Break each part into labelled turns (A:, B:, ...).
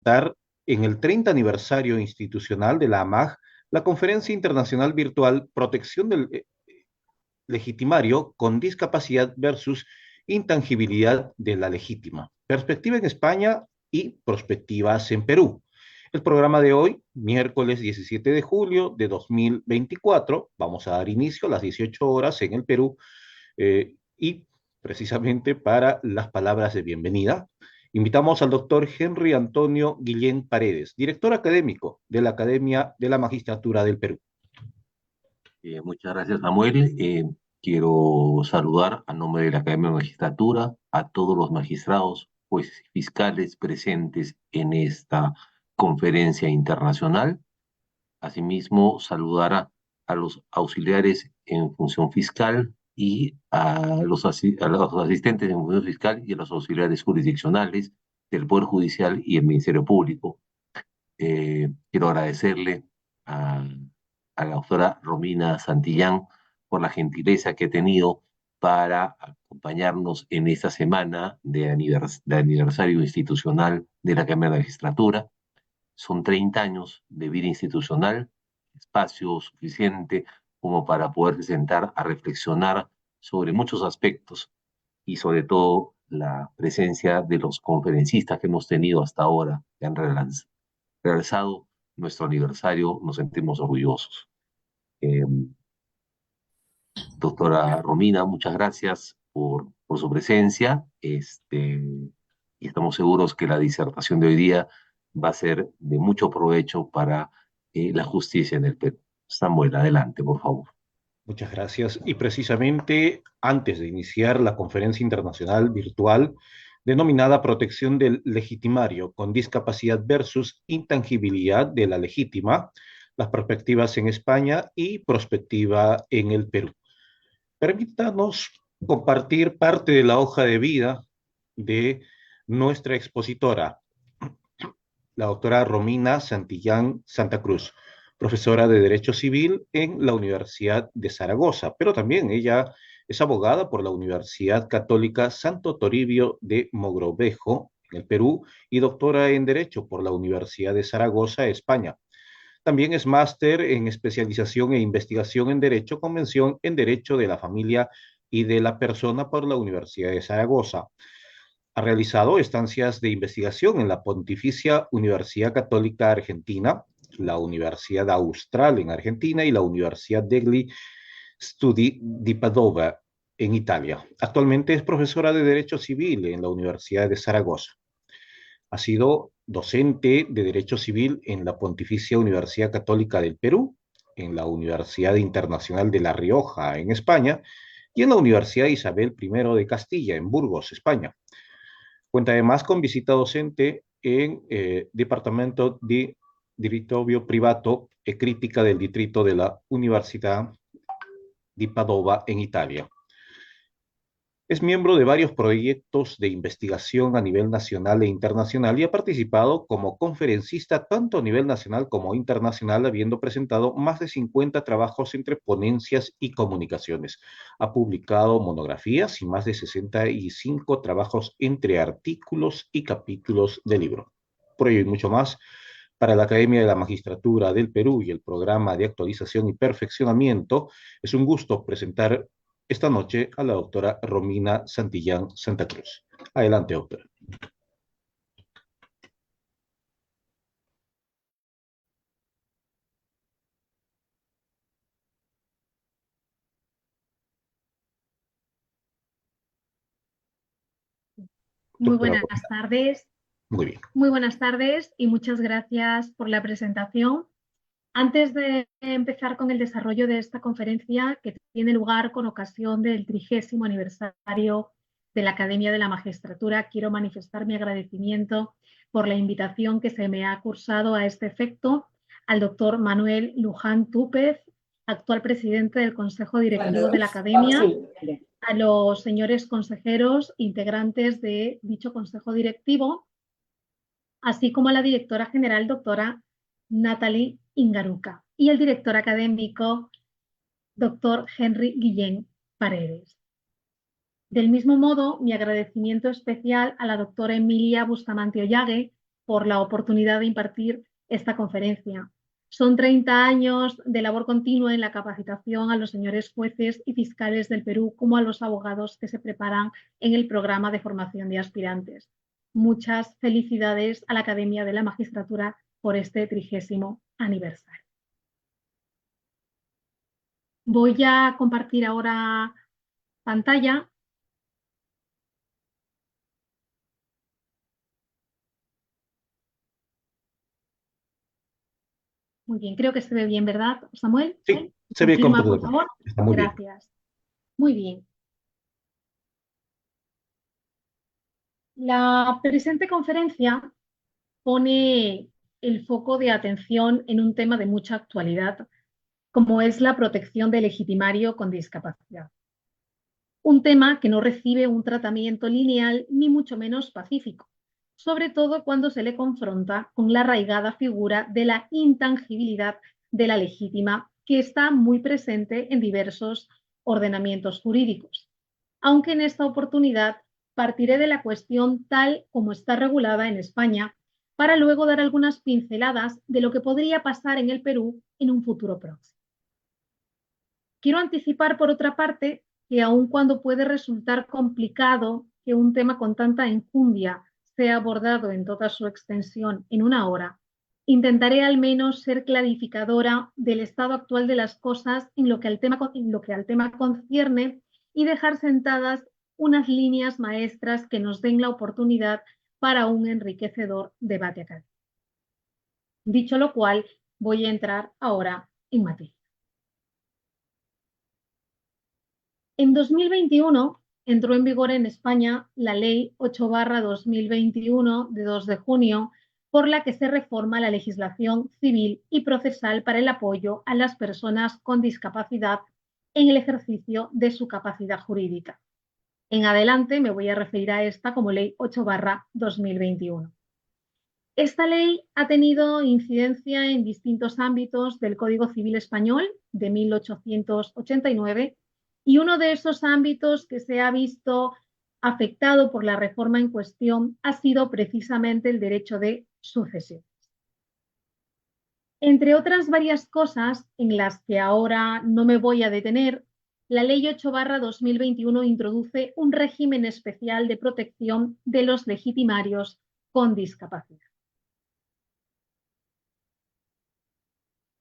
A: Dar en el 30 aniversario institucional de la AMAG la Conferencia Internacional Virtual Protección del Legitimario con Discapacidad versus Intangibilidad de la Legítima. Perspectiva en España y Perspectivas en Perú. El programa de hoy, miércoles 17 de julio de 2024, vamos a dar inicio a las 18 horas en el Perú y precisamente para las palabras de bienvenida, invitamos al doctor Henry Antonio Guillén Paredes, director académico de la Academia de la Magistratura del Perú.
B: Muchas gracias, Samuel. Quiero saludar a nombre de la Academia de Magistratura a todos los magistrados, jueces y fiscales presentes en esta conferencia internacional. Asimismo, saludar a los auxiliares en función fiscal y a los asistentes en función fiscal y a los auxiliares jurisdiccionales del Poder Judicial y el Ministerio Público. Quiero agradecerle a, a la doctora Romina Santillán por la gentileza que ha tenido para acompañarnos en esta semana de aniversario institucional de la Cámara de Magistratura. Son 30 años de vida institucional, espacio suficiente como para poder sentar a reflexionar sobre muchos aspectos y sobre todo la presencia de los conferencistas que hemos tenido hasta ahora que han realizado nuestro aniversario, nos sentimos orgullosos. Eh, Doctora Romina, muchas gracias por su presencia. Y estamos seguros que la disertación de hoy día va a ser de mucho provecho para la justicia en el Perú. Samuel, adelante, por favor.
A: Muchas gracias. Y precisamente antes de iniciar la conferencia internacional virtual denominada Protección del Legitimario con Discapacidad versus Intangibilidad de la Legítima, las perspectivas en España y perspectiva en el Perú. Permítanos compartir parte de la hoja de vida de nuestra expositora, la doctora Romina Santillán Santa Cruz, profesora de Derecho Civil en la Universidad de Zaragoza, pero también ella es abogada por la Universidad Católica Santo Toribio de Mogrovejo, en el Perú, y doctora en Derecho por la Universidad de Zaragoza, España. También es máster en especialización e investigación en Derecho, convención en Derecho de la Familia y de la Persona por la Universidad de Zaragoza. Ha realizado estancias de investigación en la Pontificia Universidad Católica Argentina, la Universidad Austral en Argentina y la Universidad degli Studi di Padova en Italia. Actualmente es profesora de Derecho Civil en la Universidad de Zaragoza. Ha sido docente de Derecho Civil en la Pontificia Universidad Católica del Perú, en la Universidad Internacional de La Rioja en España y en la Universidad Isabel I de Castilla en Burgos, España. Cuenta además con visita docente en Departamento de Diritto Privato e Crítica del Distrito de la Universidad di Padova en Italia. Es miembro de varios proyectos de investigación a nivel nacional e internacional y ha participado como conferencista tanto a nivel nacional como internacional, habiendo presentado más de 50 trabajos entre ponencias y comunicaciones. Ha publicado monografías y más de 65 trabajos entre artículos y capítulos de libro. Por ello y mucho más, para la Academia de la Magistratura del Perú y el Programa de Actualización y Perfeccionamiento, es un gusto presentar esta noche a la doctora Romina Santillán Santa Cruz. Adelante, doctora.
C: Muy
A: Doctora
C: buenas
A: Romina,
C: tardes,
A: muy bien.
C: muy buenas tardes y muchas gracias por la presentación. Antes de empezar con el desarrollo de esta conferencia, que tiene lugar con ocasión del 30º aniversario de la Academia de la Magistratura, quiero manifestar mi agradecimiento por la invitación que se me ha cursado a este efecto al doctor Manuel Luján Túpez, actual presidente del Consejo Directivo de la Academia, a los señores consejeros integrantes de dicho Consejo Directivo, así como a la directora general, doctora Natalie Ingaruca, y el director académico, doctor Henry Guillén Paredes. Del mismo modo, mi agradecimiento especial a la doctora Emilia Bustamante Ollague, por la oportunidad de impartir esta conferencia. Son 30 años de labor continua en la capacitación a los señores jueces y fiscales del Perú, como a los abogados que se preparan en el programa de formación de aspirantes. Muchas felicidades a la Academia de la Magistratura por este 30º aniversario. Voy a compartir ahora pantalla. Muy bien, creo que se ve bien, ¿verdad, Samuel?
A: Sí, se ve
C: Confirma, por
A: completamente.
C: favor.
A: Está muy bien.
C: Gracias. Muy bien. La presente conferencia pone el foco de atención en un tema de mucha actualidad, como es la protección del legitimario con discapacidad. Un tema que no recibe un tratamiento lineal ni mucho menos pacífico, sobre todo cuando se le confronta con la arraigada figura de la intangibilidad de la legítima, que está muy presente en diversos ordenamientos jurídicos. Aunque en esta oportunidad partiré de la cuestión tal como está regulada en España, para luego dar algunas pinceladas de lo que podría pasar en el Perú en un futuro próximo. Quiero anticipar, por otra parte, que aun cuando puede resultar complicado que un tema con tanta enjundia sea abordado en toda su extensión en una hora, intentaré al menos ser clarificadora del estado actual de las cosas en lo que al tema concierne y dejar sentadas unas líneas maestras que nos den la oportunidad para un enriquecedor debate académico. Dicho lo cual, voy a entrar ahora en materia. En 2021 entró en vigor en España la Ley 8/2021 de 2 de junio, por la que se reforma la legislación civil y procesal para el apoyo a las personas con discapacidad en el ejercicio de su capacidad jurídica. En adelante me voy a referir a esta como Ley 8/2021. Esta ley ha tenido incidencia en distintos ámbitos del Código Civil Español de 1889 y uno de esos ámbitos que se ha visto afectado por la reforma en cuestión ha sido precisamente el derecho de sucesión. Entre otras varias cosas en las que ahora no me voy a detener, la Ley 8/2021 introduce un régimen especial de protección de los legitimarios con discapacidad.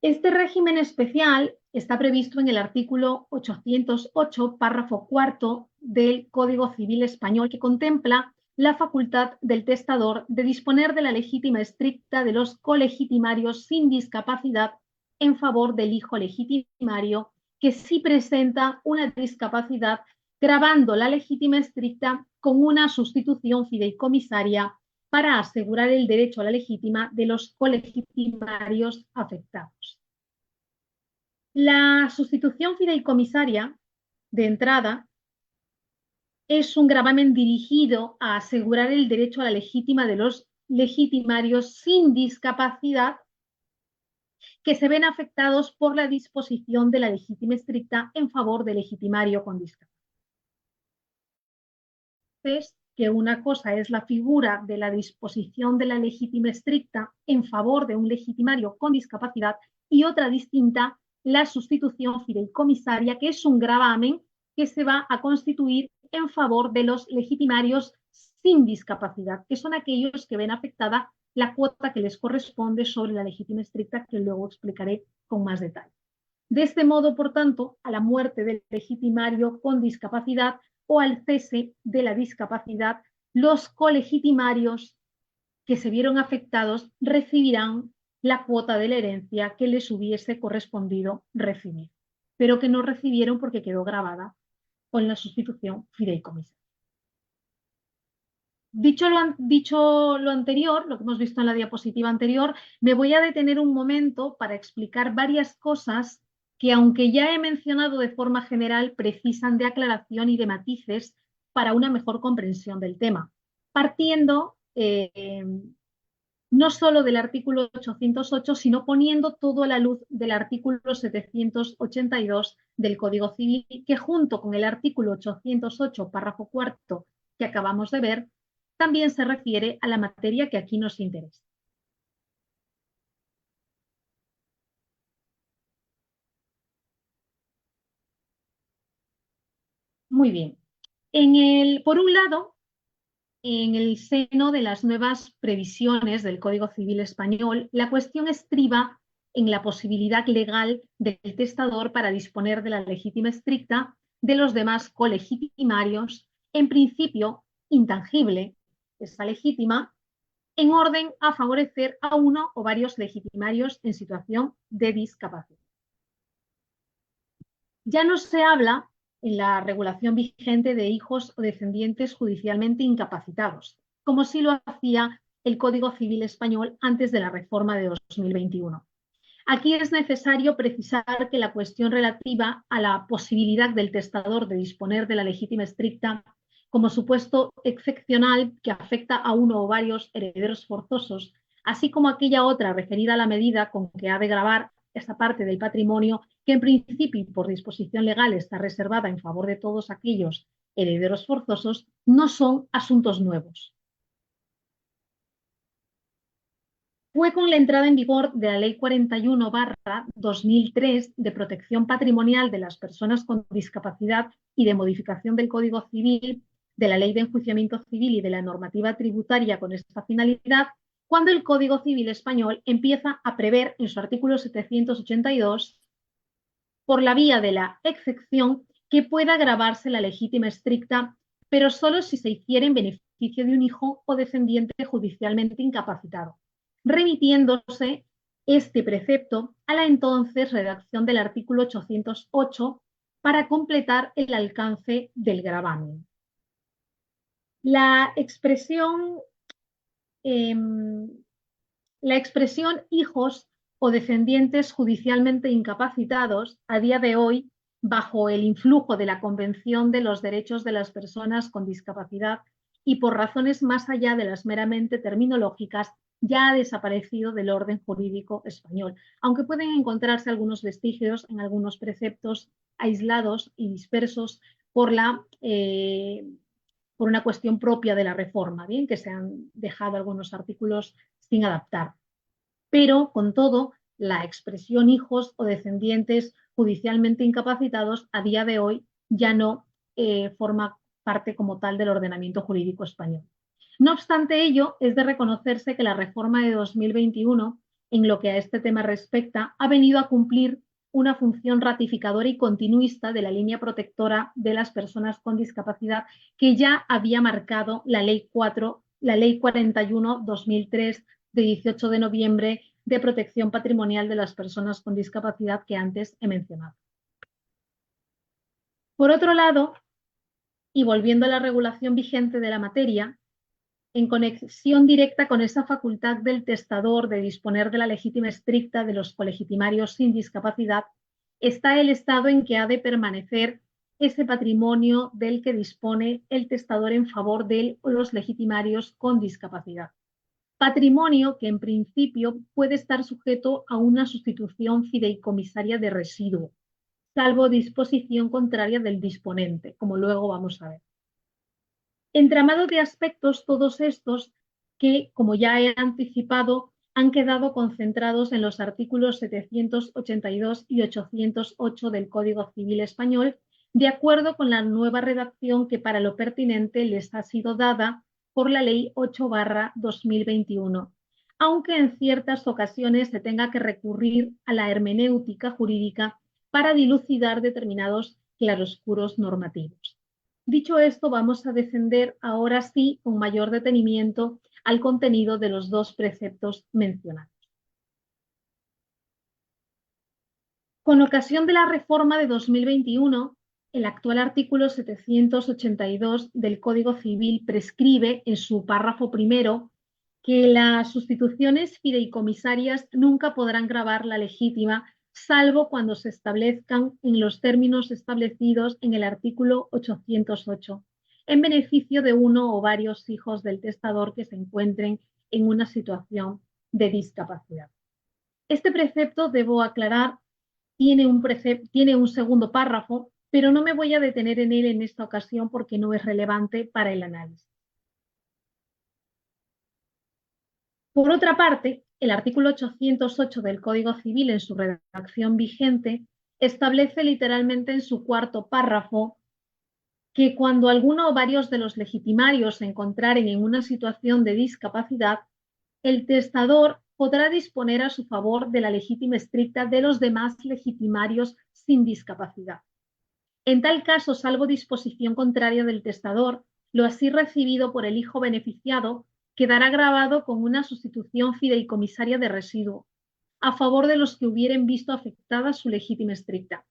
C: Este régimen especial está previsto en el artículo 808, párrafo 4 del Código Civil Español, que contempla la facultad del testador de disponer de la legítima estricta de los colegitimarios sin discapacidad en favor del hijo legitimario que sí presenta una discapacidad, gravando la legítima estricta con una sustitución fideicomisaria para asegurar el derecho a la legítima de los colegitimarios afectados. La sustitución fideicomisaria, de entrada, es un gravamen dirigido a asegurar el derecho a la legítima de los legitimarios sin discapacidad que se ven afectados por la disposición de la legítima estricta en favor del legitimario con discapacidad. Es que una cosa es la figura de la disposición de la legítima estricta en favor de un legitimario con discapacidad y otra distinta, la sustitución fideicomisaria, que es un gravamen que se va a constituir en favor de los legitimarios sin discapacidad, que son aquellos que ven afectada la cuota que les corresponde sobre la legítima estricta, que luego explicaré con más detalle. De este modo, por tanto, a la muerte del legitimario con discapacidad o al cese de la discapacidad, los colegitimarios que se vieron afectados recibirán la cuota de la herencia que les hubiese correspondido recibir, pero que no recibieron porque quedó grabada con la sustitución fideicomisaria. Dicho lo anterior, lo que hemos visto en la diapositiva anterior, me voy a detener un momento para explicar varias cosas que, aunque ya he mencionado de forma general, precisan de aclaración y de matices para una mejor comprensión del tema, partiendo no solo del artículo 808, sino poniendo todo a la luz del artículo 782 del Código Civil, que junto con el artículo 808, párrafo cuarto, que acabamos de ver, también se refiere a la materia que aquí nos interesa. Muy bien. Por un lado, en el seno de las nuevas previsiones del Código Civil Español, la cuestión estriba en la posibilidad legal del testador para disponer de la legítima estricta de los demás colegitimarios, en principio intangible, esa legítima, en orden a favorecer a uno o varios legitimarios en situación de discapacidad. Ya no se habla en la regulación vigente de hijos o descendientes judicialmente incapacitados, como sí lo hacía el Código Civil Español antes de la reforma de 2021. Aquí es necesario precisar que la cuestión relativa a la posibilidad del testador de disponer de la legítima estricta como supuesto excepcional que afecta a uno o varios herederos forzosos, así como aquella otra referida a la medida con que ha de gravar esa parte del patrimonio que en principio y por disposición legal está reservada en favor de todos aquellos herederos forzosos, no son asuntos nuevos. Fue con la entrada en vigor de la Ley 41/2003 de protección patrimonial de las personas con discapacidad y de modificación del Código Civil, de la Ley de Enjuiciamiento Civil y de la normativa tributaria con esta finalidad, cuando el Código Civil Español empieza a prever en su artículo 782, por la vía de la excepción, que pueda gravarse la legítima estricta, pero solo si se hiciera en beneficio de un hijo o descendiente judicialmente incapacitado, remitiéndose este precepto a la entonces redacción del artículo 808 para completar el alcance del gravamen. La expresión hijos o descendientes judicialmente incapacitados a día de hoy, bajo el influjo de la Convención de los Derechos de las Personas con Discapacidad y por razones más allá de las meramente terminológicas, ya ha desaparecido del orden jurídico español, aunque pueden encontrarse algunos vestigios en algunos preceptos aislados y dispersos por una cuestión propia de la reforma, bien que se han dejado algunos artículos sin adaptar. Pero, con todo, la expresión hijos o descendientes judicialmente incapacitados a día de hoy ya no forma parte como tal del ordenamiento jurídico español. No obstante ello, es de reconocerse que la reforma de 2021, en lo que a este tema respecta, ha venido a cumplir una función ratificadora y continuista de la línea protectora de las personas con discapacidad que ya había marcado la Ley 41/2003 de 18 de noviembre de protección patrimonial de las personas con discapacidad que antes he mencionado. Por otro lado, y volviendo a la regulación vigente de la materia, en conexión directa con esa facultad del testador de disponer de la legítima estricta de los colegitimarios sin discapacidad, está el estado en que ha de permanecer ese patrimonio del que dispone el testador en favor de él o los legitimarios con discapacidad. Patrimonio que en principio puede estar sujeto a una sustitución fideicomisaria de residuo, salvo disposición contraria del disponente, como luego vamos a ver. Entramado de aspectos todos estos que, como ya he anticipado, han quedado concentrados en los artículos 782 y 808 del Código Civil Español, de acuerdo con la nueva redacción que para lo pertinente les ha sido dada por la Ley 8/2021, aunque en ciertas ocasiones se tenga que recurrir a la hermenéutica jurídica para dilucidar determinados claroscuros normativos. Dicho esto, vamos a descender ahora sí con mayor detenimiento al contenido de los dos preceptos mencionados. Con ocasión de la reforma de 2021, el actual artículo 782 del Código Civil prescribe en su párrafo primero que las sustituciones fideicomisarias nunca podrán gravar la legítima, salvo cuando se establezcan en los términos establecidos en el artículo 808, en beneficio de uno o varios hijos del testador que se encuentren en una situación de discapacidad. Este precepto, debo aclarar, tiene un segundo párrafo, pero no me voy a detener en él en esta ocasión porque no es relevante para el análisis. Por otra parte, el artículo 808 del Código Civil, en su redacción vigente, establece literalmente en su cuarto párrafo que cuando alguno o varios de los legitimarios se encontraren en una situación de discapacidad, el testador podrá disponer a su favor de la legítima estricta de los demás legitimarios sin discapacidad. En tal caso, salvo disposición contraria del testador, lo así recibido por el hijo beneficiado quedará grabado con una sustitución fideicomisaria de residuo, a favor de los que hubieren visto afectada su legítima estricta,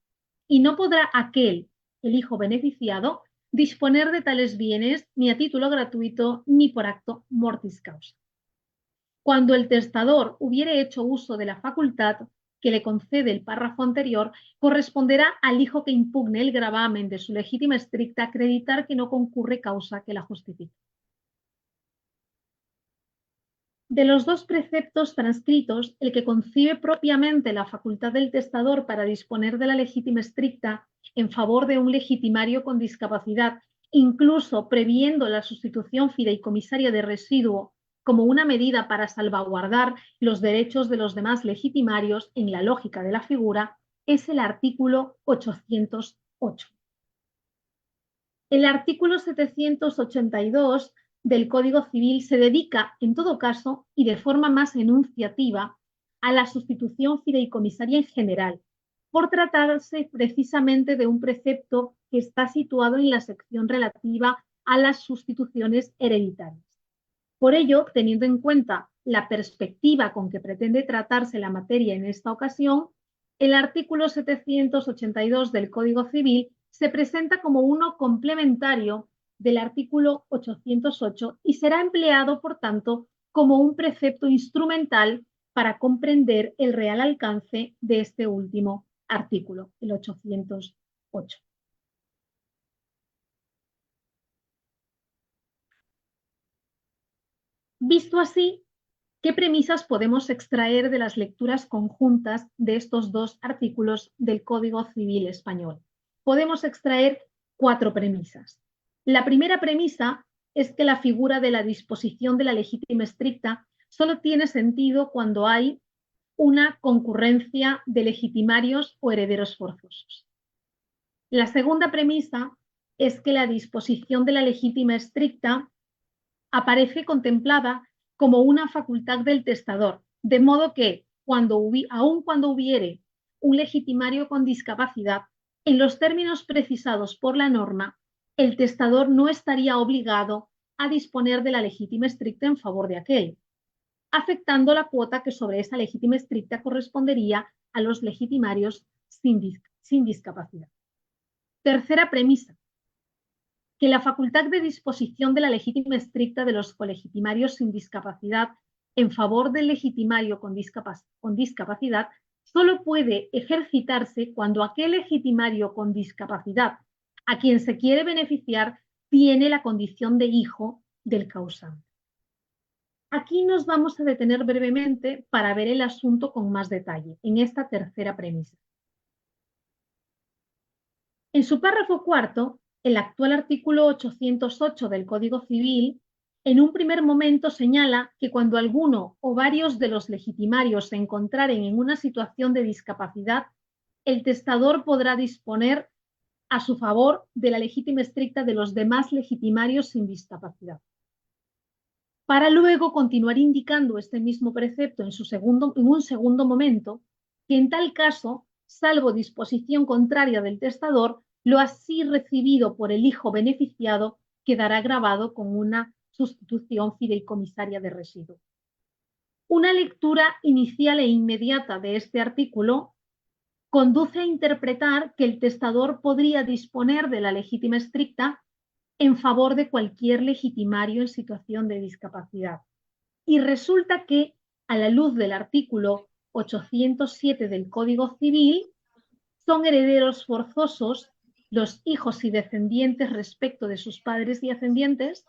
C: y no podrá aquel, el hijo beneficiado, disponer de tales bienes ni a título gratuito ni por acto mortis causa. Cuando el testador hubiere hecho uso de la facultad que le concede el párrafo anterior, corresponderá al hijo que impugne el gravamen de su legítima estricta acreditar que no concurre causa que la justifique. De los dos preceptos transcritos, el que concibe propiamente la facultad del testador para disponer de la legítima estricta en favor de un legitimario con discapacidad, incluso previendo la sustitución fideicomisaria de residuo como una medida para salvaguardar los derechos de los demás legitimarios en la lógica de la figura, es el artículo 808. El artículo 782 del Código Civil se dedica, en todo caso, y de forma más enunciativa, a la sustitución fideicomisaria en general, por tratarse precisamente de un precepto que está situado en la sección relativa a las sustituciones hereditarias. Por ello, teniendo en cuenta la perspectiva con que pretende tratarse la materia en esta ocasión, el artículo 782 del Código Civil se presenta como uno complementario del artículo 808 y será empleado, por tanto, como un precepto instrumental para comprender el real alcance de este último artículo, el 808. Visto así, ¿qué premisas podemos extraer de las lecturas conjuntas de estos dos artículos del Código Civil español? Podemos extraer 4 premisas. La primera premisa es que la figura de la disposición de la legítima estricta solo tiene sentido cuando hay una concurrencia de legitimarios o herederos forzosos. La segunda premisa es que la disposición de la legítima estricta aparece contemplada como una facultad del testador, de modo que, aun cuando hubiere un legitimario con discapacidad, en los términos precisados por la norma, el testador no estaría obligado a disponer de la legítima estricta en favor de aquel, afectando la cuota que sobre esa legítima estricta correspondería a los legitimarios sin discapacidad. Tercera premisa: que la facultad de disposición de la legítima estricta de los colegitimarios sin discapacidad en favor del legitimario con discapacidad solo puede ejercitarse cuando aquel legitimario con discapacidad a quien se quiere beneficiar tiene la condición de hijo del causante. Aquí nos vamos a detener brevemente para ver el asunto con más detalle, en esta tercera premisa. En su párrafo cuarto, el actual artículo 808 del Código Civil, en un primer momento señala que cuando alguno o varios de los legitimarios se encontraren en una situación de discapacidad, el testador podrá disponer a su favor de la legítima estricta de los demás legitimarios sin discapacidad. Para luego continuar indicando este mismo precepto en un segundo momento, que en tal caso, salvo disposición contraria del testador, lo así recibido por el hijo beneficiado quedará grabado con una sustitución fideicomisaria de residuo. Una lectura inicial e inmediata de este artículo conduce a interpretar que el testador podría disponer de la legítima estricta en favor de cualquier legitimario en situación de discapacidad. Y resulta que, a la luz del artículo 807 del Código Civil, son herederos forzosos los hijos y descendientes respecto de sus padres y ascendientes,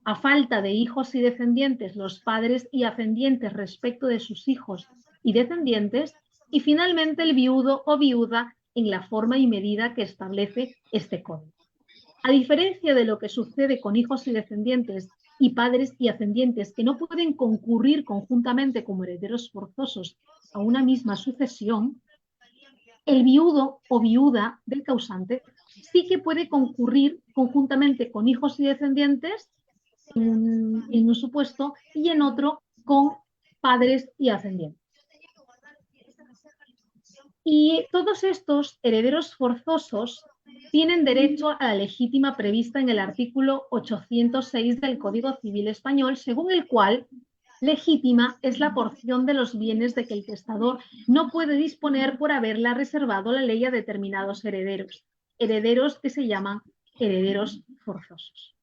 C: a falta de hijos y descendientes, los padres y ascendientes respecto de sus hijos y descendientes, y finalmente el viudo o viuda en la forma y medida que establece este código. A diferencia de lo que sucede con hijos y descendientes y padres y ascendientes que no pueden concurrir conjuntamente como herederos forzosos a una misma sucesión, el viudo o viuda del causante sí que puede concurrir conjuntamente con hijos y descendientes en un supuesto y en otro con padres y ascendientes. Y todos estos herederos forzosos tienen derecho a la legítima prevista en el artículo 806 del Código Civil Español, según el cual legítima es la porción de los bienes de que el testador no puede disponer por haberla reservado la ley a determinados herederos, herederos que se llaman herederos forzosos.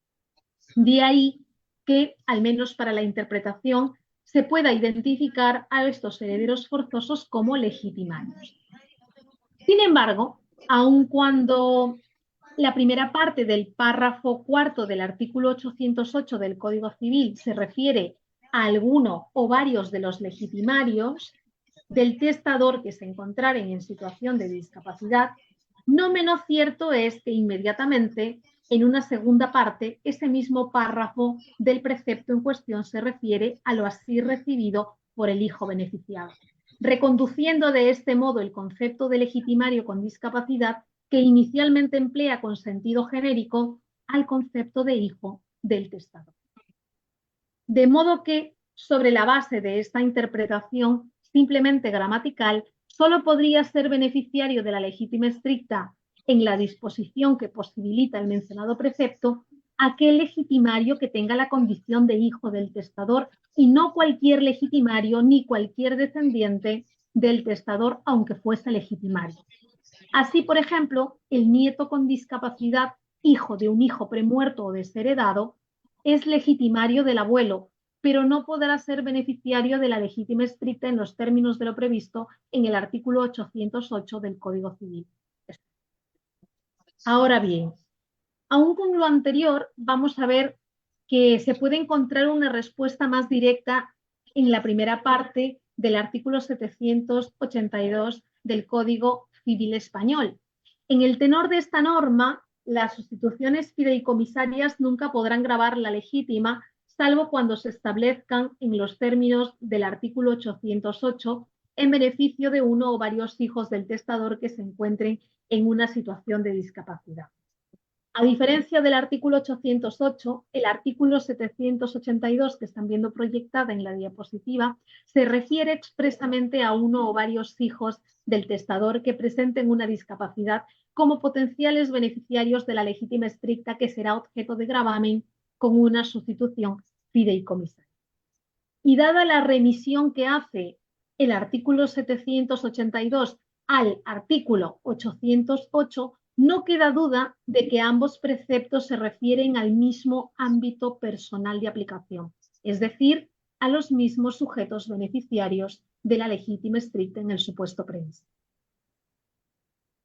C: De ahí que, al menos para la interpretación, se pueda identificar a estos herederos forzosos como legitimarios. Sin embargo, aun cuando la primera parte del párrafo cuarto del artículo 808 del Código Civil se refiere a alguno o varios de los legitimarios del testador que se encontraren en situación de discapacidad, no menos cierto es que inmediatamente en una segunda parte ese mismo párrafo del precepto en cuestión se refiere a lo así recibido por el hijo beneficiado, reconduciendo de este modo el concepto de legitimario con discapacidad que inicialmente emplea con sentido genérico al concepto de hijo del testador. De modo que, sobre la base de esta interpretación simplemente gramatical, solo podría ser beneficiario de la legítima estricta en la disposición que posibilita el mencionado precepto aquel legitimario que tenga la condición de hijo del testador y no cualquier legitimario ni cualquier descendiente del testador, aunque fuese legitimario. Así, por ejemplo, el nieto con discapacidad, hijo de un hijo premuerto o desheredado, es legitimario del abuelo, pero no podrá ser beneficiario de la legítima estricta en los términos de lo previsto en el artículo 808 del Código Civil. Ahora bien, aún con lo anterior, vamos a ver que se puede encontrar una respuesta más directa en la primera parte del artículo 782 del Código Civil Español. En el tenor de esta norma, las sustituciones fideicomisarias nunca podrán gravar la legítima, salvo cuando se establezcan en los términos del artículo 808 en beneficio de uno o varios hijos del testador que se encuentren en una situación de discapacidad. A diferencia del artículo 808, el artículo 782 que están viendo proyectada en la diapositiva se refiere expresamente a uno o varios hijos del testador que presenten una discapacidad como potenciales beneficiarios de la legítima estricta que será objeto de gravamen con una sustitución fideicomisaria. Y dada la remisión que hace el artículo 782 al artículo 808, no queda duda de que ambos preceptos se refieren al mismo ámbito personal de aplicación, es decir, a los mismos sujetos beneficiarios de la legítima estricta en el supuesto previsto.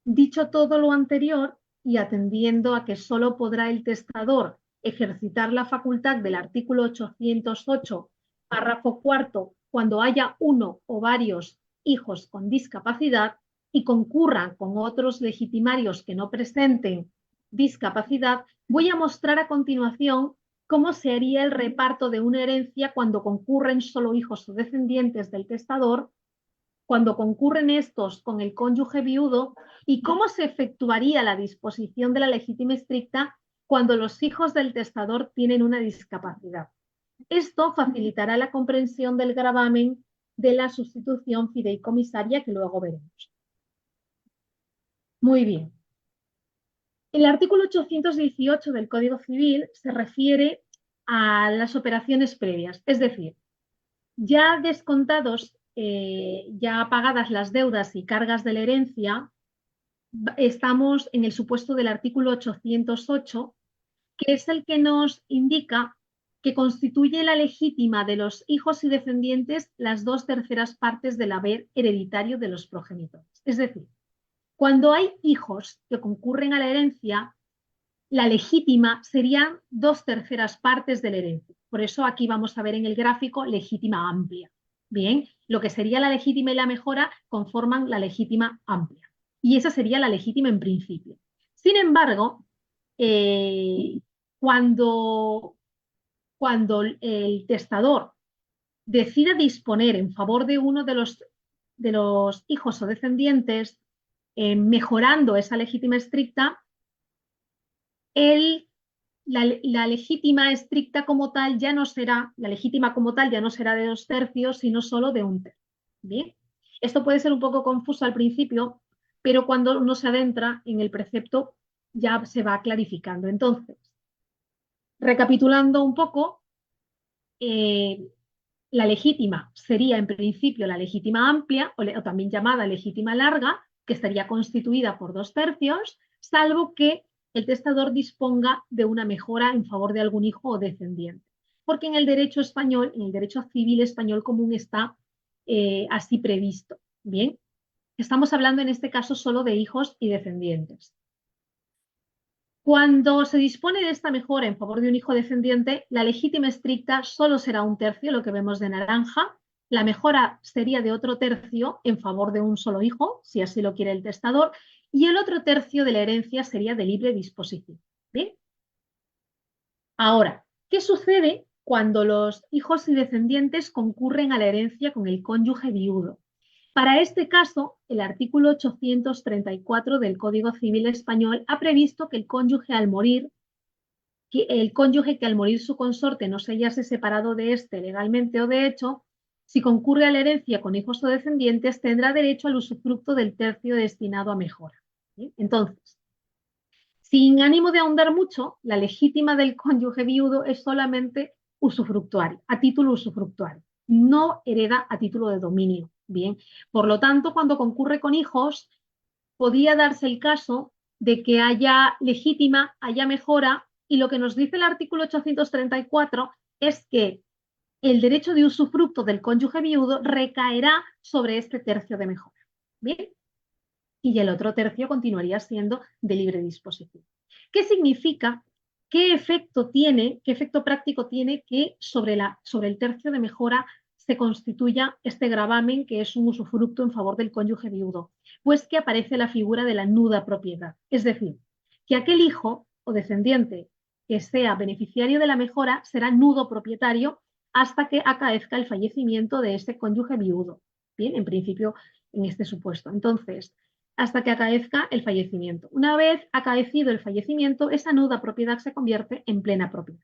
C: Dicho todo lo anterior, y atendiendo a que solo podrá el testador ejercitar la facultad del artículo 808, párrafo cuarto, cuando haya uno o varios hijos con discapacidad, y concurran con otros legitimarios que no presenten discapacidad, voy a mostrar a continuación cómo se haría el reparto de una herencia cuando concurren solo hijos o descendientes del testador, cuando concurren estos con el cónyuge viudo y cómo se efectuaría la disposición de la legítima estricta cuando los hijos del testador tienen una discapacidad. Esto facilitará la comprensión del gravamen de la sustitución fideicomisaria que luego veremos. Muy bien. El artículo 818 del Código Civil se refiere a las operaciones previas, es decir, ya descontados, ya pagadas las deudas y cargas de la herencia, estamos en el supuesto del artículo 808, que es el que nos indica que constituye la legítima de los hijos y descendientes las 2/3 partes del haber hereditario de los progenitores. Es decir, cuando hay hijos que concurren a la herencia, la legítima serían 2/3 partes de la herencia. Por eso aquí vamos a ver en el gráfico legítima amplia. Bien, lo que sería la legítima y la mejora conforman la legítima amplia. Y esa sería la legítima en principio. Sin embargo, cuando el testador decida disponer en favor de uno de los hijos o descendientes, mejorando esa legítima estricta, la legítima estricta como tal ya no será, la legítima como tal ya no será de 2/3, sino solo de 1/3. Bien, esto puede ser un poco confuso al principio, pero cuando uno se adentra en el precepto ya se va clarificando. Entonces, recapitulando un poco, la legítima sería en principio la legítima amplia, o también llamada legítima larga, que estaría constituida por 2/3, salvo que el testador disponga de una mejora en favor de algún hijo o descendiente. Porque en el derecho español, en el derecho civil español común está así previsto. Bien, estamos hablando en este caso solo de hijos y descendientes. Cuando se dispone de esta mejora en favor de un hijo descendiente, la legítima estricta solo será 1/3, lo que vemos de naranja. La mejora sería de otro tercio en favor de un solo hijo, si así lo quiere el testador, y el otro tercio de la herencia sería de libre disposición. ¿Bien? Ahora, ¿qué sucede cuando los hijos y descendientes concurren a la herencia con el cónyuge viudo? Para este caso, el artículo 834 del Código Civil Español ha previsto que el cónyuge que al morir su consorte no se hallase separado de éste legalmente o de hecho, si concurre a la herencia con hijos o descendientes, tendrá derecho al usufructo del tercio destinado a mejora. ¿Sí? Entonces, sin ánimo de ahondar mucho, la legítima del cónyuge viudo es solamente usufructuario, a título usufructuario, no hereda a título de dominio. Bien, por lo tanto, cuando concurre con hijos, podía darse el caso de que haya legítima, haya mejora, y lo que nos dice el artículo 834 es que el derecho de usufructo del cónyuge viudo recaerá sobre este tercio de mejora. Bien, y el otro tercio continuaría siendo de libre disposición. ¿Qué significa? ¿Qué efecto práctico tiene que sobre el tercio de mejora se constituya este gravamen que es un usufructo en favor del cónyuge viudo? Pues que aparece la figura de la nuda propiedad. Es decir, que aquel hijo o descendiente que sea beneficiario de la mejora será nudo propietario hasta que acaezca el fallecimiento de ese cónyuge viudo. Bien, en principio, en este supuesto. Entonces, hasta que acaezca el fallecimiento. Una vez acaecido el fallecimiento, esa nuda propiedad se convierte en plena propiedad.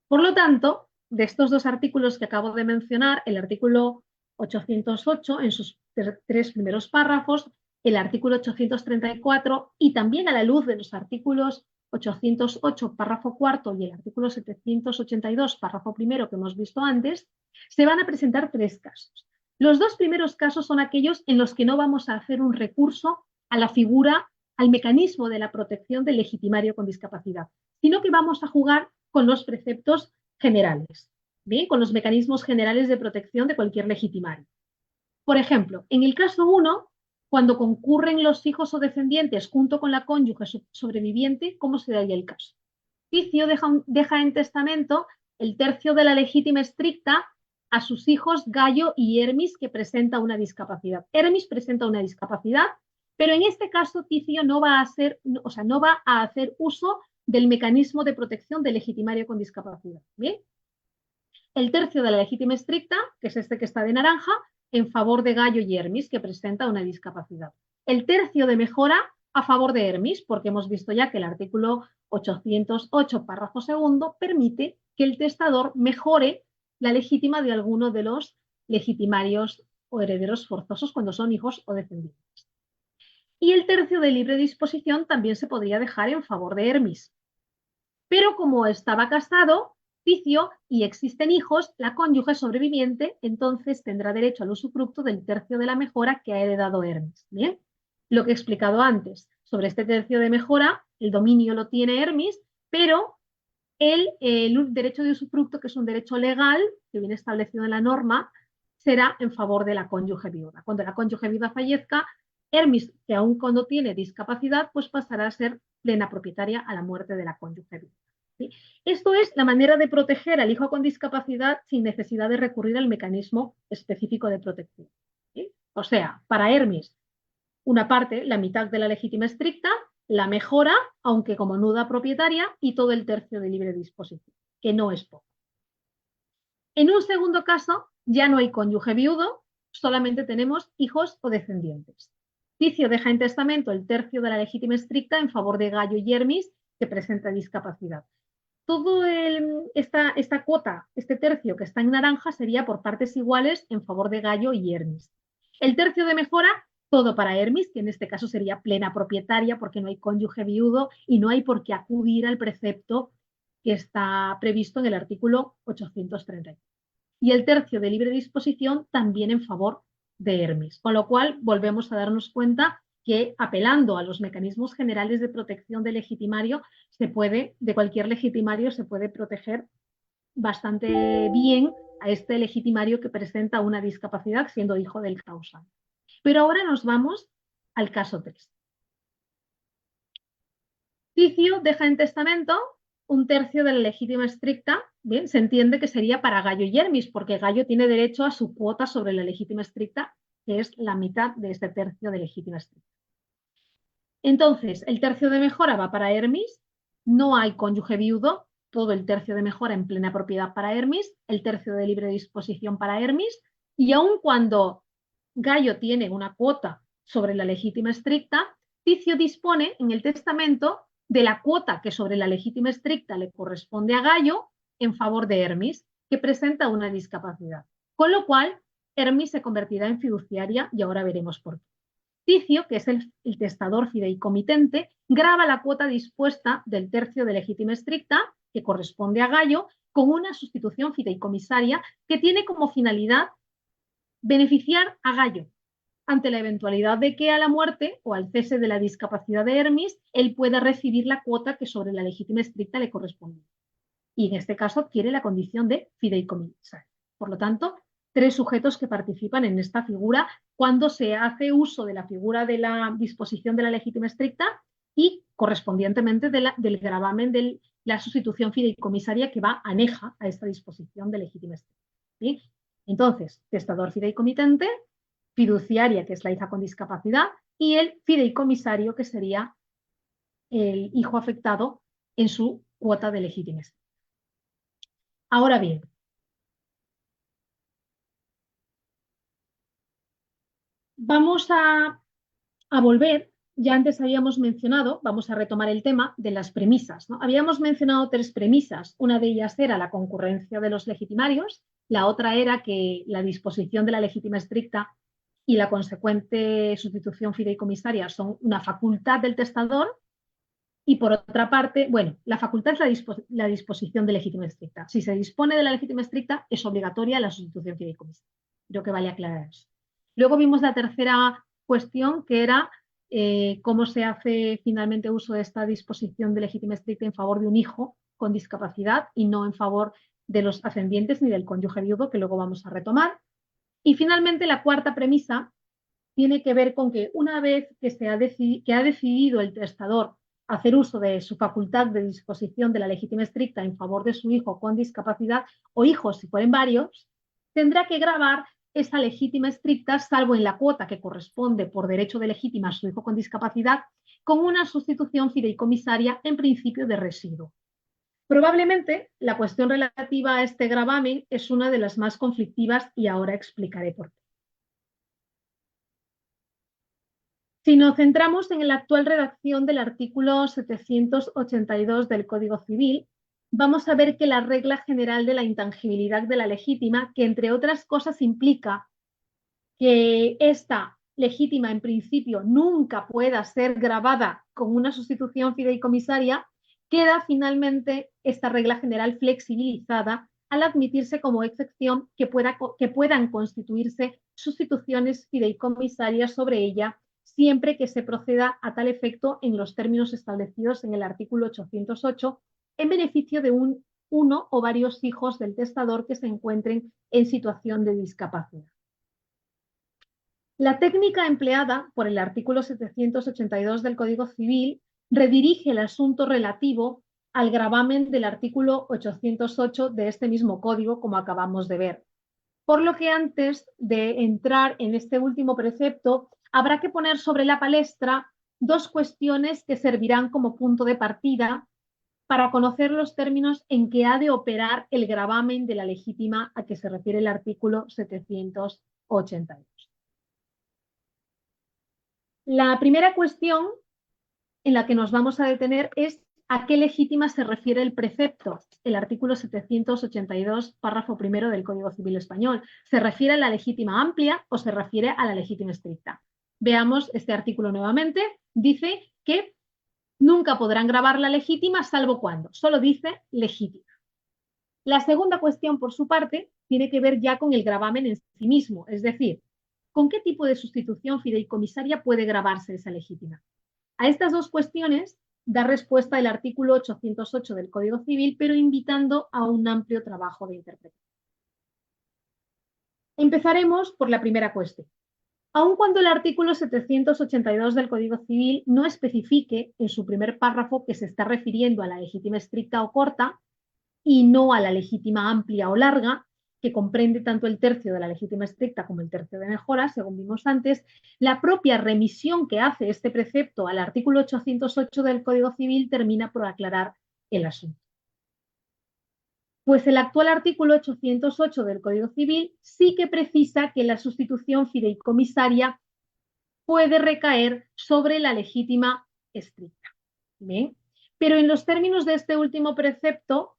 C: Por lo tanto, de estos dos artículos que acabo de mencionar, el artículo 808 en sus tres primeros párrafos, el artículo 834 y también a la luz de los artículos 808, párrafo cuarto y el artículo 782, párrafo primero que hemos visto antes, se van a presentar tres casos. Los dos primeros casos son aquellos en los que no vamos a hacer un recurso a la figura, al mecanismo de la protección del legitimario con discapacidad, sino que vamos a jugar con los preceptos generales, ¿bien? Con los mecanismos generales de protección de cualquier legitimario. Por ejemplo, en el caso 1, cuando concurren los hijos o descendientes junto con la cónyuge sobreviviente, ¿cómo se daría el caso? Ticio deja en testamento el tercio de la legítima estricta a sus hijos Gallo y Hermis, que presenta una discapacidad. Hermis presenta una discapacidad, pero en este caso Ticio no va a hacer uso del mecanismo de protección del legitimario con discapacidad. ¿Bien? El tercio de la legítima estricta, que es este que está de naranja, en favor de Gallo y Hermis, que presenta una discapacidad. El tercio de mejora a favor de Hermis, porque hemos visto ya que el artículo 808, párrafo segundo, permite que el testador mejore la legítima de alguno de los legitimarios o herederos forzosos cuando son hijos o descendientes. Y el tercio de libre disposición también se podría dejar en favor de Hermis. Pero como estaba casado, Ticio, y existen hijos, la cónyuge sobreviviente entonces tendrá derecho al usufructo del tercio de la mejora que ha heredado Hermis. Bien, lo que he explicado antes sobre este tercio de mejora, el dominio lo tiene Hermis, pero el derecho de usufructo, que es un derecho legal que viene establecido en la norma, será en favor de la cónyuge viuda. Cuando la cónyuge viuda fallezca, Hermis, que aún cuando tiene discapacidad, pues pasará a ser plena propietaria a la muerte de la cónyuge viuda. ¿Sí? Esto es la manera de proteger al hijo con discapacidad sin necesidad de recurrir al mecanismo específico de protección. ¿Sí? O sea, para Hermis, una parte, la mitad de la legítima estricta, la mejora, aunque como nuda propietaria, y todo el tercio de libre disposición, que no es poco. En un segundo caso, ya no hay cónyuge viudo, solamente tenemos hijos o descendientes. Ticio deja en testamento el tercio de la legítima estricta en favor de Gayo y Hermis, que presenta discapacidad. Todo esta cuota, este tercio que está en naranja, sería por partes iguales en favor de Gayo y Hermis. El tercio de mejora, todo para Hermis, que en este caso sería plena propietaria porque no hay cónyuge viudo y no hay por qué acudir al precepto que está previsto en el artículo 830. Y el tercio de libre disposición también en favor de Hermis. Con lo cual, volvemos a darnos cuenta que apelando a los mecanismos generales de protección del legitimario, de cualquier legitimario se puede proteger bastante bien a este legitimario que presenta una discapacidad siendo hijo del causante. Pero ahora nos vamos al caso 3. Ticio deja en testamento un tercio de la legítima estricta, bien, se entiende que sería para Gayo y Hermis, porque Gayo tiene derecho a su cuota sobre la legítima estricta, que es la mitad de este tercio de legítima estricta. Entonces, el tercio de mejora va para Hermis, no hay cónyuge viudo, todo el tercio de mejora en plena propiedad para Hermis, el tercio de libre disposición para Hermis, y aun cuando Gayo tiene una cuota sobre la legítima estricta, Ticio dispone en el testamento de la cuota que sobre la legítima estricta le corresponde a Gayo en favor de Hermis, que presenta una discapacidad. Con lo cual, Hermis se convertirá en fiduciaria y ahora veremos por qué. Ticio, que es el testador fideicomitente, grava la cuota dispuesta del tercio de legítima estricta, que corresponde a Gayo, con una sustitución fideicomisaria que tiene como finalidad beneficiar a Gayo ante la eventualidad de que a la muerte o al cese de la discapacidad de Hermis, él pueda recibir la cuota que sobre la legítima estricta le corresponde. Y en este caso adquiere la condición de fideicomisario. Por lo tanto, 3 sujetos que participan en esta figura cuando se hace uso de la figura de la disposición de la legítima estricta y correspondientemente del gravamen de la sustitución fideicomisaria que va aneja a esta disposición de legítima estricta. ¿Sí? Entonces, testador fideicomitente, fiduciaria, que es la hija con discapacidad, y el fideicomisario, que sería el hijo afectado en su cuota de legítima estricta. Ahora bien, vamos a volver, ya antes habíamos mencionado, vamos a retomar el tema de las premisas, ¿no? Habíamos mencionado 3 premisas, una de ellas era la concurrencia de los legitimarios, la otra era que la disposición de la legítima estricta y la consecuente sustitución fideicomisaria son una facultad del testador, y por otra parte, bueno, la facultad es la disposición de legítima estricta. Si se dispone de la legítima estricta, es obligatoria la sustitución fideicomisaria. Creo que vale aclarar eso. Luego vimos la tercera cuestión, que era cómo se hace finalmente uso de esta disposición de legítima estricta en favor de un hijo con discapacidad y no en favor de los ascendientes ni del cónyuge viudo, que luego vamos a retomar. Y finalmente la cuarta premisa tiene que ver con que una vez que ha decidido el testador hacer uso de su facultad de disposición de la legítima estricta en favor de su hijo con discapacidad o hijos si fueren varios, tendrá que gravar esa legítima estricta, salvo en la cuota que corresponde por derecho de legítima a su hijo con discapacidad, con una sustitución fideicomisaria en principio de residuo. Probablemente la cuestión relativa a este gravamen es una de las más conflictivas y ahora explicaré por qué. Si nos centramos en la actual redacción del artículo 782 del Código Civil, vamos a ver que la regla general de la intangibilidad de la legítima, que entre otras cosas implica que esta legítima en principio nunca pueda ser grabada con una sustitución fideicomisaria, queda finalmente esta regla general flexibilizada al admitirse como excepción que puedan constituirse sustituciones fideicomisarias sobre ella siempre que se proceda a tal efecto en los términos establecidos en el artículo 808 en beneficio de uno o varios hijos del testador que se encuentren en situación de discapacidad. La técnica empleada por el artículo 782 del Código Civil redirige el asunto relativo al gravamen del artículo 808 de este mismo código, como acabamos de ver. Por lo que antes de entrar en este último precepto, habrá que poner sobre la palestra 2 cuestiones que servirán como punto de partida para conocer los términos en que ha de operar el gravamen de la legítima a que se refiere el artículo 782. La primera cuestión en la que nos vamos a detener es a qué legítima se refiere el precepto. El artículo 782, párrafo primero del Código Civil Español. ¿Se refiere a la legítima amplia o se refiere a la legítima estricta? Veamos este artículo nuevamente. Dice que nunca podrán gravar la legítima salvo cuando. Solo dice legítima. La segunda cuestión, por su parte, tiene que ver ya con el gravamen en sí mismo, es decir, ¿con qué tipo de sustitución fideicomisaria puede gravarse esa legítima? A estas dos cuestiones da respuesta el artículo 808 del Código Civil, pero invitando a un amplio trabajo de interpretación. Empezaremos por la primera cuestión. Aun cuando el artículo 782 del Código Civil no especifique en su primer párrafo que se está refiriendo a la legítima estricta o corta y no a la legítima amplia o larga, que comprende tanto el tercio de la legítima estricta como el tercio de mejora, según vimos antes, la propia remisión que hace este precepto al artículo 808 del Código Civil termina por aclarar el asunto. Pues el actual artículo 808 del Código Civil sí que precisa que la sustitución fideicomisaria puede recaer sobre la legítima estricta. ¿Bien? Pero en los términos de este último precepto,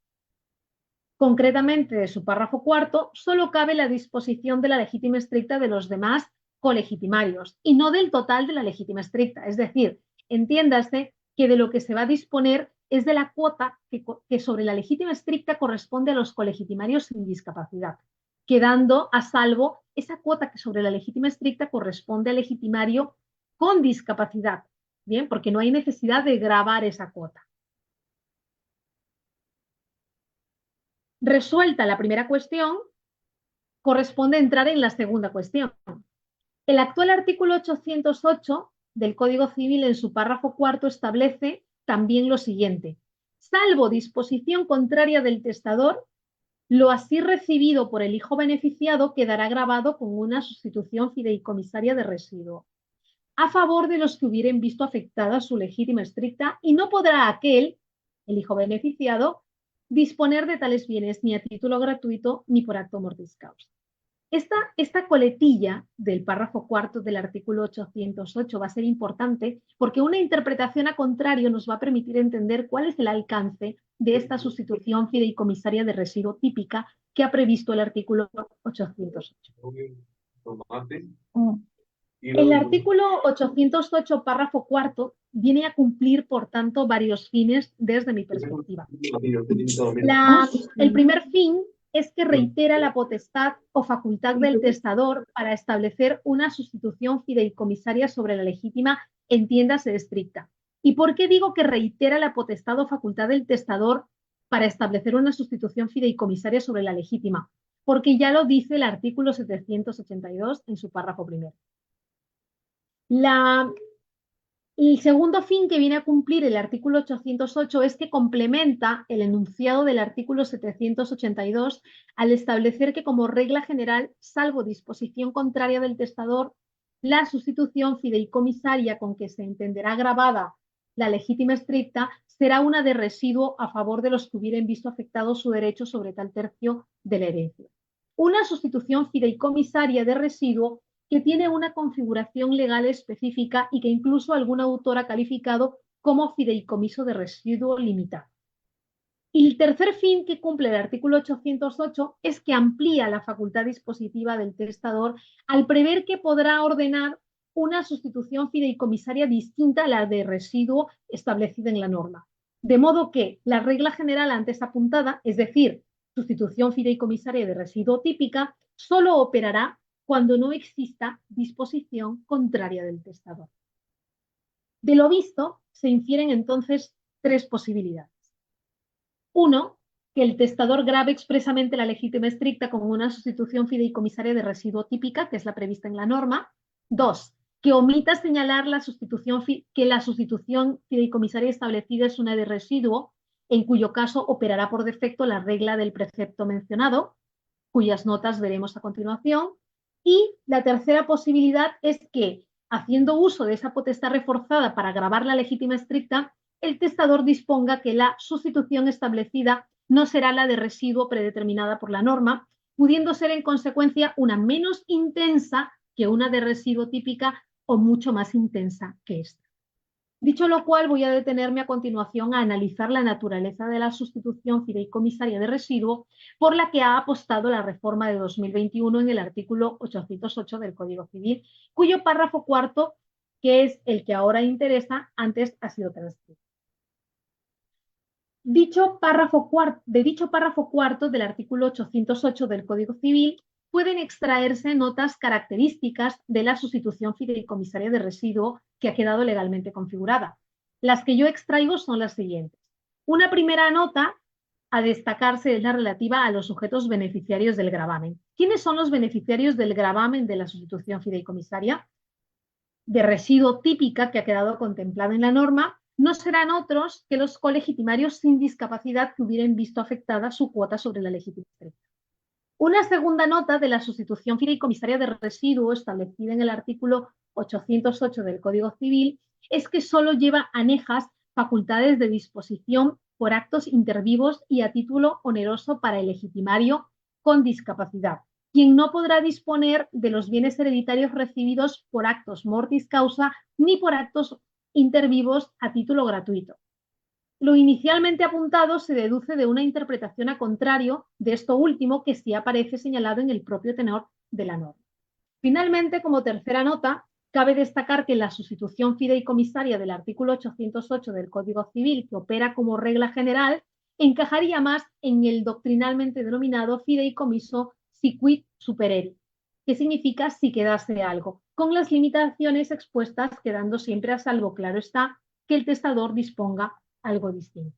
C: concretamente de su párrafo cuarto, solo cabe la disposición de la legítima estricta de los demás colegitimarios y no del total de la legítima estricta. Es decir, entiéndase que de lo que se va a disponer es de la cuota que sobre la legítima estricta corresponde a los colegitimarios sin discapacidad, quedando a salvo esa cuota que sobre la legítima estricta corresponde al legitimario con discapacidad, ¿bien? Porque no hay necesidad de gravar esa cuota. Resuelta la primera cuestión, corresponde entrar en la segunda cuestión. El actual artículo 808 del Código Civil en su párrafo cuarto establece también lo siguiente: salvo disposición contraria del testador, lo así recibido por el hijo beneficiado quedará grabado con una sustitución fideicomisaria de residuo a favor de los que hubieren visto afectada su legítima estricta, y no podrá aquel, el hijo beneficiado, disponer de tales bienes ni a título gratuito ni por acto mortis causa. Esta coletilla del párrafo cuarto del artículo 808 va a ser importante porque una interpretación a contrario nos va a permitir entender cuál es el alcance de esta sustitución fideicomisaria de residuo típica que ha previsto el artículo 808. El artículo 808, párrafo cuarto, viene a cumplir, por tanto, varios fines desde mi perspectiva. El primer fin es que reitera la potestad o facultad del testador para establecer una sustitución fideicomisaria sobre la legítima, entiéndase estricta. ¿Y por qué digo que reitera la potestad o facultad del testador para establecer una sustitución fideicomisaria sobre la legítima? Porque ya lo dice el artículo 782 en su párrafo primero. El segundo fin que viene a cumplir el artículo 808 es que complementa el enunciado del artículo 782 al establecer que como regla general, salvo disposición contraria del testador, la sustitución fideicomisaria con que se entenderá grabada la legítima estricta será una de residuo a favor de los que hubieran visto afectado su derecho sobre tal tercio de la herencia. Una sustitución fideicomisaria de residuo que tiene una configuración legal específica y que incluso algún autor ha calificado como fideicomiso de residuo limitado. Y el tercer fin que cumple el artículo 808 es que amplía la facultad dispositiva del testador al prever que podrá ordenar una sustitución fideicomisaria distinta a la de residuo establecida en la norma. De modo que la regla general antes apuntada, es decir, sustitución fideicomisaria de residuo típica, solo operará cuando no exista disposición contraria del testador. De lo visto, se infieren entonces tres posibilidades. Uno, que el testador grave expresamente la legítima estricta como una sustitución fideicomisaria de residuo típica, que es la prevista en la norma. Dos, que omita señalar que la sustitución fideicomisaria establecida es una de residuo, en cuyo caso operará por defecto la regla del precepto mencionado, cuyas notas veremos a continuación. Y la tercera posibilidad es que, haciendo uso de esa potestad reforzada para gravar la legítima estricta, el testador disponga que la sustitución establecida no será la de residuo predeterminada por la norma, pudiendo ser en consecuencia una menos intensa que una de residuo típica o mucho más intensa que esta. Dicho lo cual, voy a detenerme a continuación a analizar la naturaleza de la sustitución fideicomisaria de residuo por la que ha apostado la reforma de 2021 en el artículo 808 del Código Civil, cuyo párrafo cuarto, que es el que ahora interesa, antes ha sido transcrito. De dicho párrafo cuarto del artículo 808 del Código Civil pueden extraerse notas características de la sustitución fideicomisaria de residuo que ha quedado legalmente configurada. Las que yo extraigo son las siguientes. Una primera nota a destacarse es la relativa a los sujetos beneficiarios del gravamen. ¿Quiénes son los beneficiarios del gravamen de la sustitución fideicomisaria de residuo típica que ha quedado contemplada en la norma? No serán otros que los colegitimarios sin discapacidad que hubieran visto afectada su cuota sobre la legítima estricta. Una segunda nota de la sustitución fideicomisaria de residuo establecida en el artículo 808 del Código Civil es que solo lleva anejas facultades de disposición por actos intervivos y a título oneroso para el legitimario con discapacidad, quien no podrá disponer de los bienes hereditarios recibidos por actos mortis causa ni por actos intervivos a título gratuito. Lo inicialmente apuntado se deduce de una interpretación a contrario de esto último que sí aparece señalado en el propio tenor de la norma. Finalmente, como tercera nota, cabe destacar que la sustitución fideicomisaria del artículo 808 del Código Civil, que opera como regla general, encajaría más en el doctrinalmente denominado fideicomiso si quid supererit, que significa si quedase algo, con las limitaciones expuestas, quedando siempre a salvo, claro está, que el testador disponga algo distinto.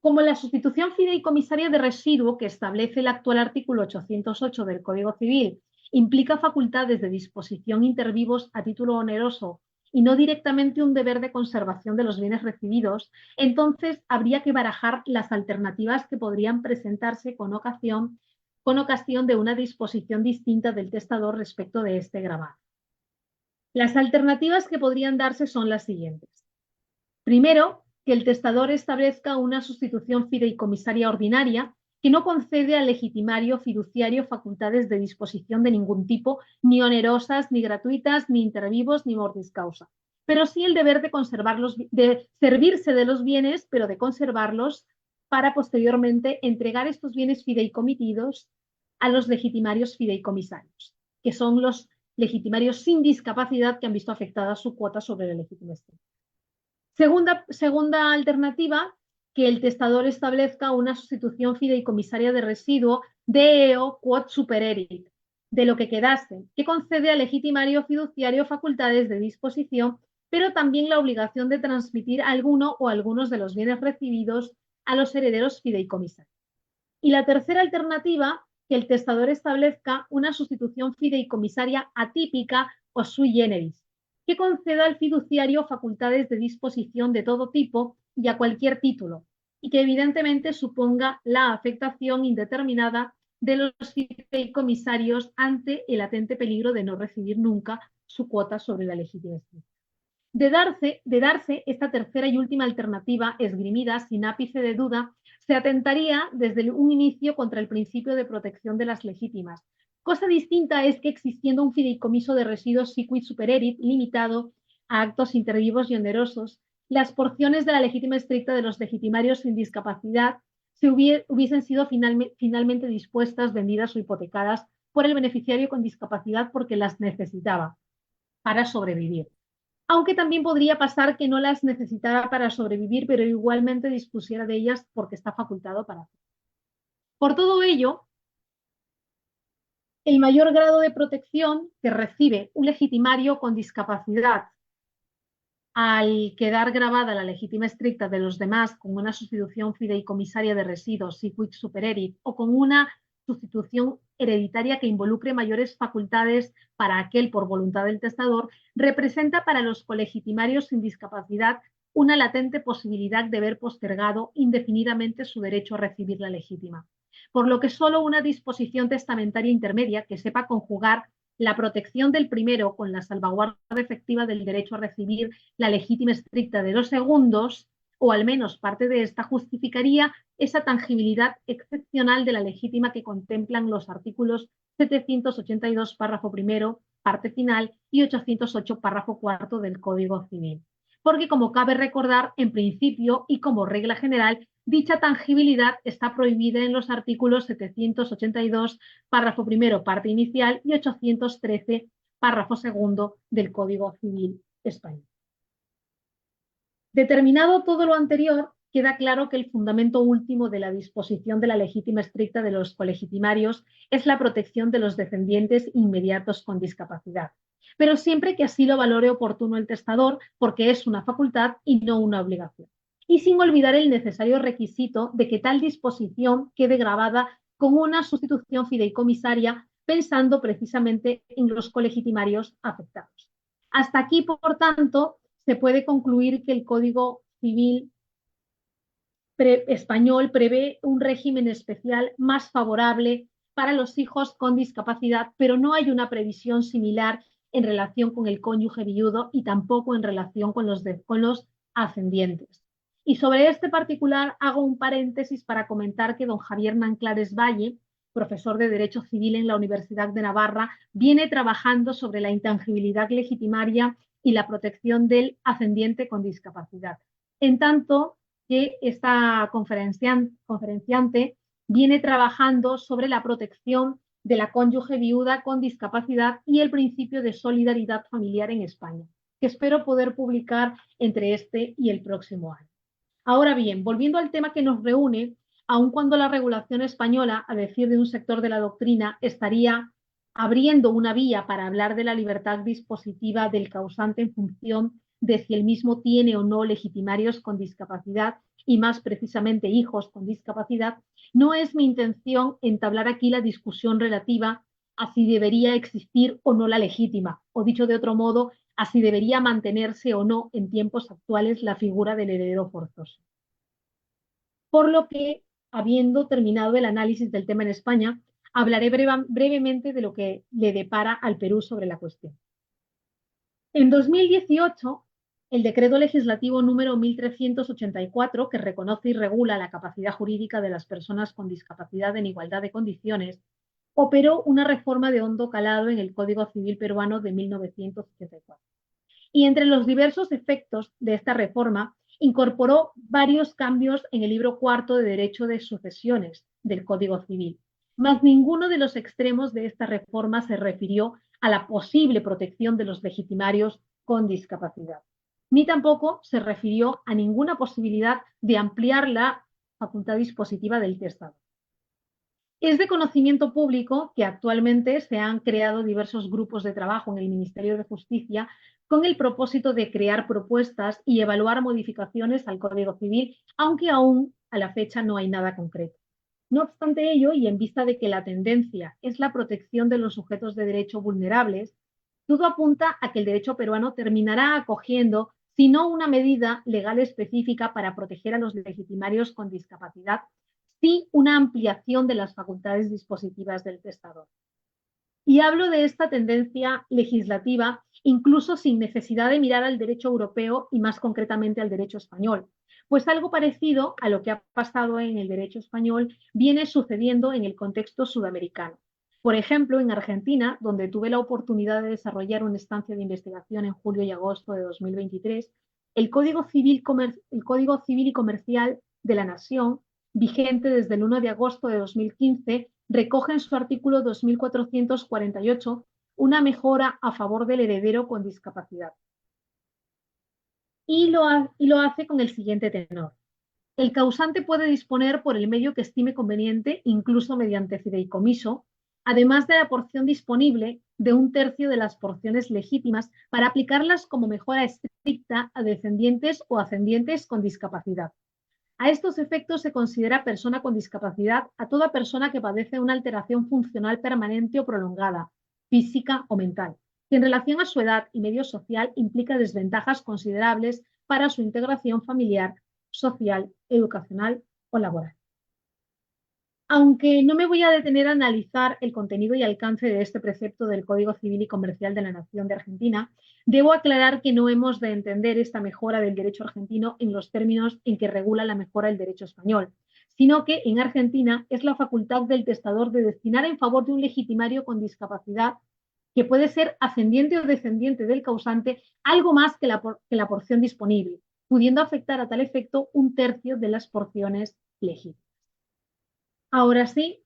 C: Como la sustitución fideicomisaria de residuo que establece el actual artículo 808 del Código Civil implica facultades de disposición intervivos a título oneroso y no directamente un deber de conservación de los bienes recibidos, entonces habría que barajar las alternativas que podrían presentarse con ocasión de una disposición distinta del testador respecto de este gravamen. Las alternativas que podrían darse son las siguientes. Primero, que el testador establezca una sustitución fideicomisaria ordinaria que no concede al legitimario fiduciario facultades de disposición de ningún tipo, ni onerosas, ni gratuitas, ni intervivos, ni mortis causa, pero sí el deber de servirse de los bienes, pero de conservarlos para posteriormente entregar estos bienes fideicomitidos a los legitimarios fideicomisarios, que son los legitimarios sin discapacidad que han visto afectada su cuota sobre la legítima estricta. Segunda alternativa, que el testador establezca una sustitución fideicomisaria de residuo de eo quod supererit, de lo que quedase, que concede al legitimario fiduciario facultades de disposición, pero también la obligación de transmitir alguno o algunos de los bienes recibidos a los herederos fideicomisarios. Y la tercera alternativa, que el testador establezca una sustitución fideicomisaria atípica o sui generis, que conceda al fiduciario facultades de disposición de todo tipo y a cualquier título, y que evidentemente suponga la afectación indeterminada de los fideicomisarios ante el latente peligro de no recibir nunca su cuota sobre la legítima estricta. De darse esta tercera y última alternativa, esgrimida sin ápice de duda, se atentaría desde un inicio contra el principio de protección de las legítimas. Cosa distinta es que existiendo un fideicomiso de residuos si quid supererit limitado a actos intervivos y onerosos, las porciones de la legítima estricta de los legitimarios sin discapacidad hubiesen sido finalmente dispuestas, vendidas o hipotecadas por el beneficiario con discapacidad porque las necesitaba para sobrevivir. Aunque también podría pasar que no las necesitara para sobrevivir, pero igualmente dispusiera de ellas porque está facultado para hacerlo. Por todo ello, el mayor grado de protección que recibe un legitimario con discapacidad al quedar grabada la legítima estricta de los demás con una sustitución fideicomisaria de residuos si quid supererit o con una sustitución hereditaria que involucre mayores facultades para aquel por voluntad del testador, representa para los colegitimarios sin discapacidad una latente posibilidad de ver postergado indefinidamente su derecho a recibir la legítima. Por lo que solo una disposición testamentaria intermedia que sepa conjugar la protección del primero con la salvaguarda efectiva del derecho a recibir la legítima estricta de los segundos, o al menos parte de esta, justificaría esa tangibilidad excepcional de la legítima que contemplan los artículos 782, párrafo primero, parte final, y 808, párrafo cuarto del Código Civil. Porque, como cabe recordar, en principio y como regla general, dicha tangibilidad está prohibida en los artículos 782, párrafo primero, parte inicial, y 813, párrafo segundo del Código Civil español. Determinado todo lo anterior, queda claro que el fundamento último de la disposición de la legítima estricta de los colegitimarios es la protección de los descendientes inmediatos con discapacidad, pero siempre que así lo valore oportuno el testador, porque es una facultad y no una obligación. Y sin olvidar el necesario requisito de que tal disposición quede grabada con una sustitución fideicomisaria, pensando precisamente en los colegitimarios afectados. Hasta aquí, por tanto, se puede concluir que el Código Civil español prevé un régimen especial más favorable para los hijos con discapacidad, pero no hay una previsión similar en relación con el cónyuge viudo y tampoco en relación con los ascendientes. Y sobre este particular hago un paréntesis para comentar que don Javier Nanclares Valle, profesor de Derecho Civil en la Universidad de Navarra, viene trabajando sobre la intangibilidad legitimaria y la protección del ascendiente con discapacidad. En tanto que esta conferenciante viene trabajando sobre la protección de la cónyuge viuda con discapacidad y el principio de solidaridad familiar en España, que espero poder publicar entre este y el próximo año. Ahora bien, volviendo al tema que nos reúne, aun cuando la regulación española, a decir de un sector de la doctrina, estaría abriendo una vía para hablar de la libertad dispositiva del causante en función de si el mismo tiene o no legitimarios con discapacidad y más precisamente hijos con discapacidad, no es mi intención entablar aquí la discusión relativa a si debería existir o no la legítima, o dicho de otro modo, a si debería mantenerse o no en tiempos actuales la figura del heredero forzoso. Por lo que, habiendo terminado el análisis del tema en España, hablaré brevemente de lo que le depara al Perú sobre la cuestión. En 2018, el decreto legislativo número 1384, que reconoce y regula la capacidad jurídica de las personas con discapacidad en igualdad de condiciones, operó una reforma de hondo calado en el Código Civil peruano de 1984. Y entre los diversos efectos de esta reforma, incorporó varios cambios en el libro cuarto de Derecho de Sucesiones del Código Civil, mas ninguno de los extremos de esta reforma se refirió a la posible protección de los legitimarios con discapacidad, ni tampoco se refirió a ninguna posibilidad de ampliar la facultad dispositiva del testador. Es de conocimiento público que actualmente se han creado diversos grupos de trabajo en el Ministerio de Justicia con el propósito de crear propuestas y evaluar modificaciones al Código Civil, aunque aún a la fecha no hay nada concreto. No obstante ello, y en vista de que la tendencia es la protección de los sujetos de derecho vulnerables, todo apunta a que el derecho peruano terminará acogiendo, si no una medida legal específica para proteger a los legitimarios con discapacidad, sí una ampliación de las facultades dispositivas del testador. Y hablo de esta tendencia legislativa incluso sin necesidad de mirar al derecho europeo y más concretamente al derecho español, pues algo parecido a lo que ha pasado en el derecho español viene sucediendo en el contexto sudamericano. Por ejemplo, en Argentina, donde tuve la oportunidad de desarrollar una estancia de investigación en julio y agosto de 2023, el Código Civil y Comercial de la Nación, vigente desde el 1 de agosto de 2015, recoge en su artículo 2448 una mejora a favor del heredero con discapacidad. Y lo hace con el siguiente tenor. El causante puede disponer por el medio que estime conveniente, incluso mediante fideicomiso, además de la porción disponible de 1/3 de las porciones legítimas para aplicarlas como mejora estricta a descendientes o ascendientes con discapacidad. A estos efectos se considera persona con discapacidad a toda persona que padece una alteración funcional permanente o prolongada, física o mental, que en relación a su edad y medio social implica desventajas considerables para su integración familiar, social, educacional o laboral. Aunque no me voy a detener a analizar el contenido y alcance de este precepto del Código Civil y Comercial de la Nación de Argentina, debo aclarar que no hemos de entender esta mejora del derecho argentino en los términos en que regula la mejora del derecho español, sino que en Argentina es la facultad del testador de destinar en favor de un legitimario con discapacidad que puede ser ascendiente o descendiente del causante, algo más que la porción disponible, pudiendo afectar a tal efecto un tercio de las porciones legítimas. Ahora sí,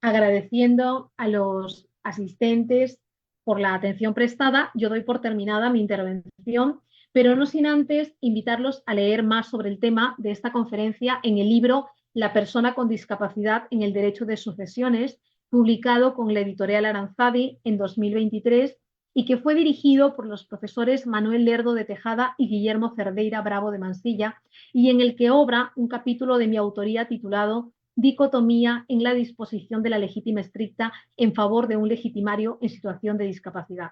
C: agradeciendo a los asistentes por la atención prestada, yo doy por terminada mi intervención, pero no sin antes invitarlos a leer más sobre el tema de esta conferencia en el libro La persona con discapacidad en el derecho de sucesiones, publicado con la editorial Aranzadi en 2023 y que fue dirigido por los profesores Manuel Lerdo de Tejada y Guillermo Cerdeira Bravo de Mansilla, y en el que obra un capítulo de mi autoría titulado Dicotomía en la disposición de la legítima estricta en favor de un legitimario en situación de discapacidad,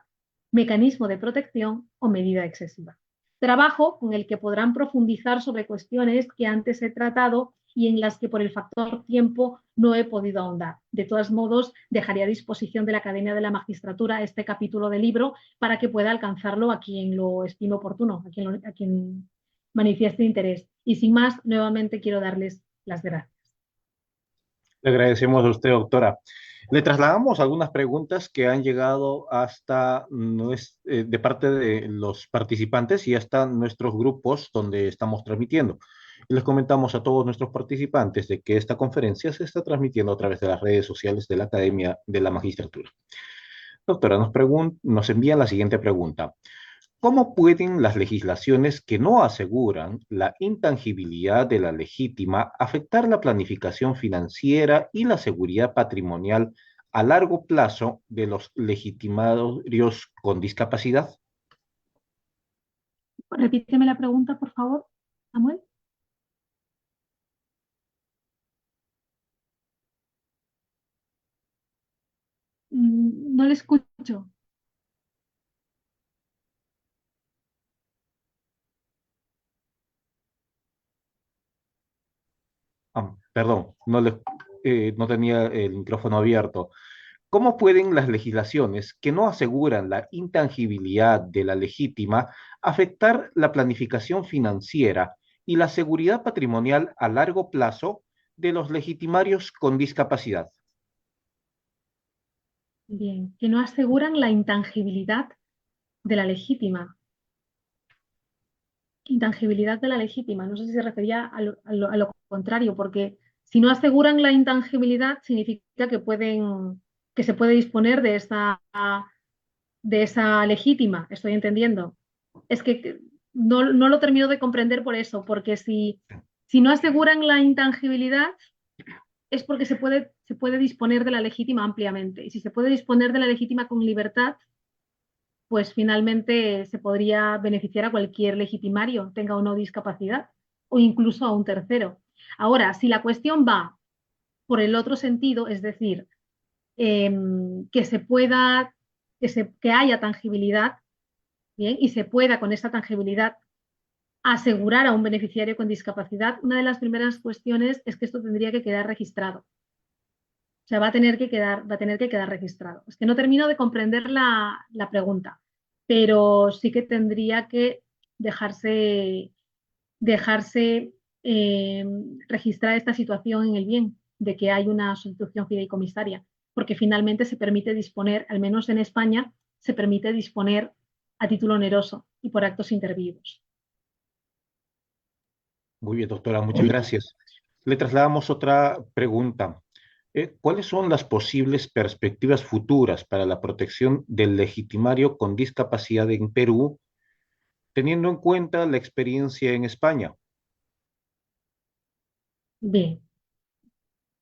C: mecanismo de protección o medida excesiva. Trabajo con el que podrán profundizar sobre cuestiones que antes he tratado y en las que por el factor tiempo no he podido ahondar. De todos modos, dejaré a disposición de la Academia de la Magistratura este capítulo del libro para que pueda alcanzarlo a quien lo estime oportuno, a quien manifieste interés. Y sin más, nuevamente quiero darles las gracias.
A: Le agradecemos a usted, doctora. Le trasladamos algunas preguntas que han llegado de parte de los participantes y hasta nuestros grupos donde estamos transmitiendo. Y les comentamos a todos nuestros participantes de que esta conferencia se está transmitiendo a través de las redes sociales de la Academia de la Magistratura. Doctora, nos envía la siguiente pregunta. ¿Cómo pueden las legislaciones que no aseguran la intangibilidad de la legítima afectar la planificación financiera y la seguridad patrimonial a largo plazo de los legitimarios con discapacidad?
C: Repíteme la pregunta, por favor, Samuel. No le escucho.
A: Perdón, no tenía el micrófono abierto. ¿Cómo pueden las legislaciones que no aseguran la intangibilidad de la legítima afectar la planificación financiera y la seguridad patrimonial a largo plazo de los legitimarios con discapacidad?
C: Bien, que no aseguran la intangibilidad de la legítima. Intangibilidad de la legítima, no sé si se refería a lo contrario, porque si no aseguran la intangibilidad significa que se puede disponer de esa legítima, estoy entendiendo. Es que no lo termino de comprender por eso, porque si no aseguran la intangibilidad es porque se puede disponer de la legítima ampliamente. Y si se puede disponer de la legítima con libertad, pues finalmente se podría beneficiar a cualquier legitimario, tenga o no discapacidad, o incluso a un tercero. Ahora, si la cuestión va por el otro sentido, es decir, que se pueda, que haya tangibilidad, ¿bien? Y se pueda con esa tangibilidad asegurar a un beneficiario con discapacidad, una de las primeras cuestiones es que esto tendría que quedar registrado. O sea, va a tener que quedar registrado. Es que no termino de comprender la pregunta, pero sí que tendría que dejarse registrar esta situación en el bien de que hay una sustitución fideicomisaria, porque finalmente se permite disponer, al menos en España, se permite disponer a título oneroso y por actos intervenidos.
A: Muy bien, doctora, muchas gracias. Le trasladamos otra pregunta. ¿Cuáles son las posibles perspectivas futuras para la protección del legitimario con discapacidad en Perú, teniendo en cuenta la experiencia en España?
C: Bien,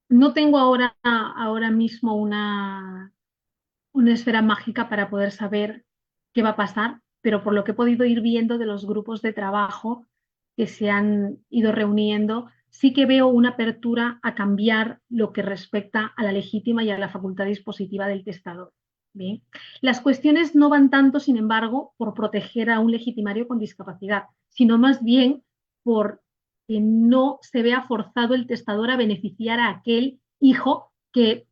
C: no tengo ahora mismo una esfera mágica para poder saber qué va a pasar, pero por lo que he podido ir viendo de los grupos de trabajo que se han ido reuniendo, sí que veo una apertura a cambiar lo que respecta a la legítima y a la facultad dispositiva del testador. Bien. Las cuestiones no van tanto, sin embargo, por proteger a un legitimario con discapacidad, sino más bien por que no se vea forzado el testador a beneficiar a aquel hijo que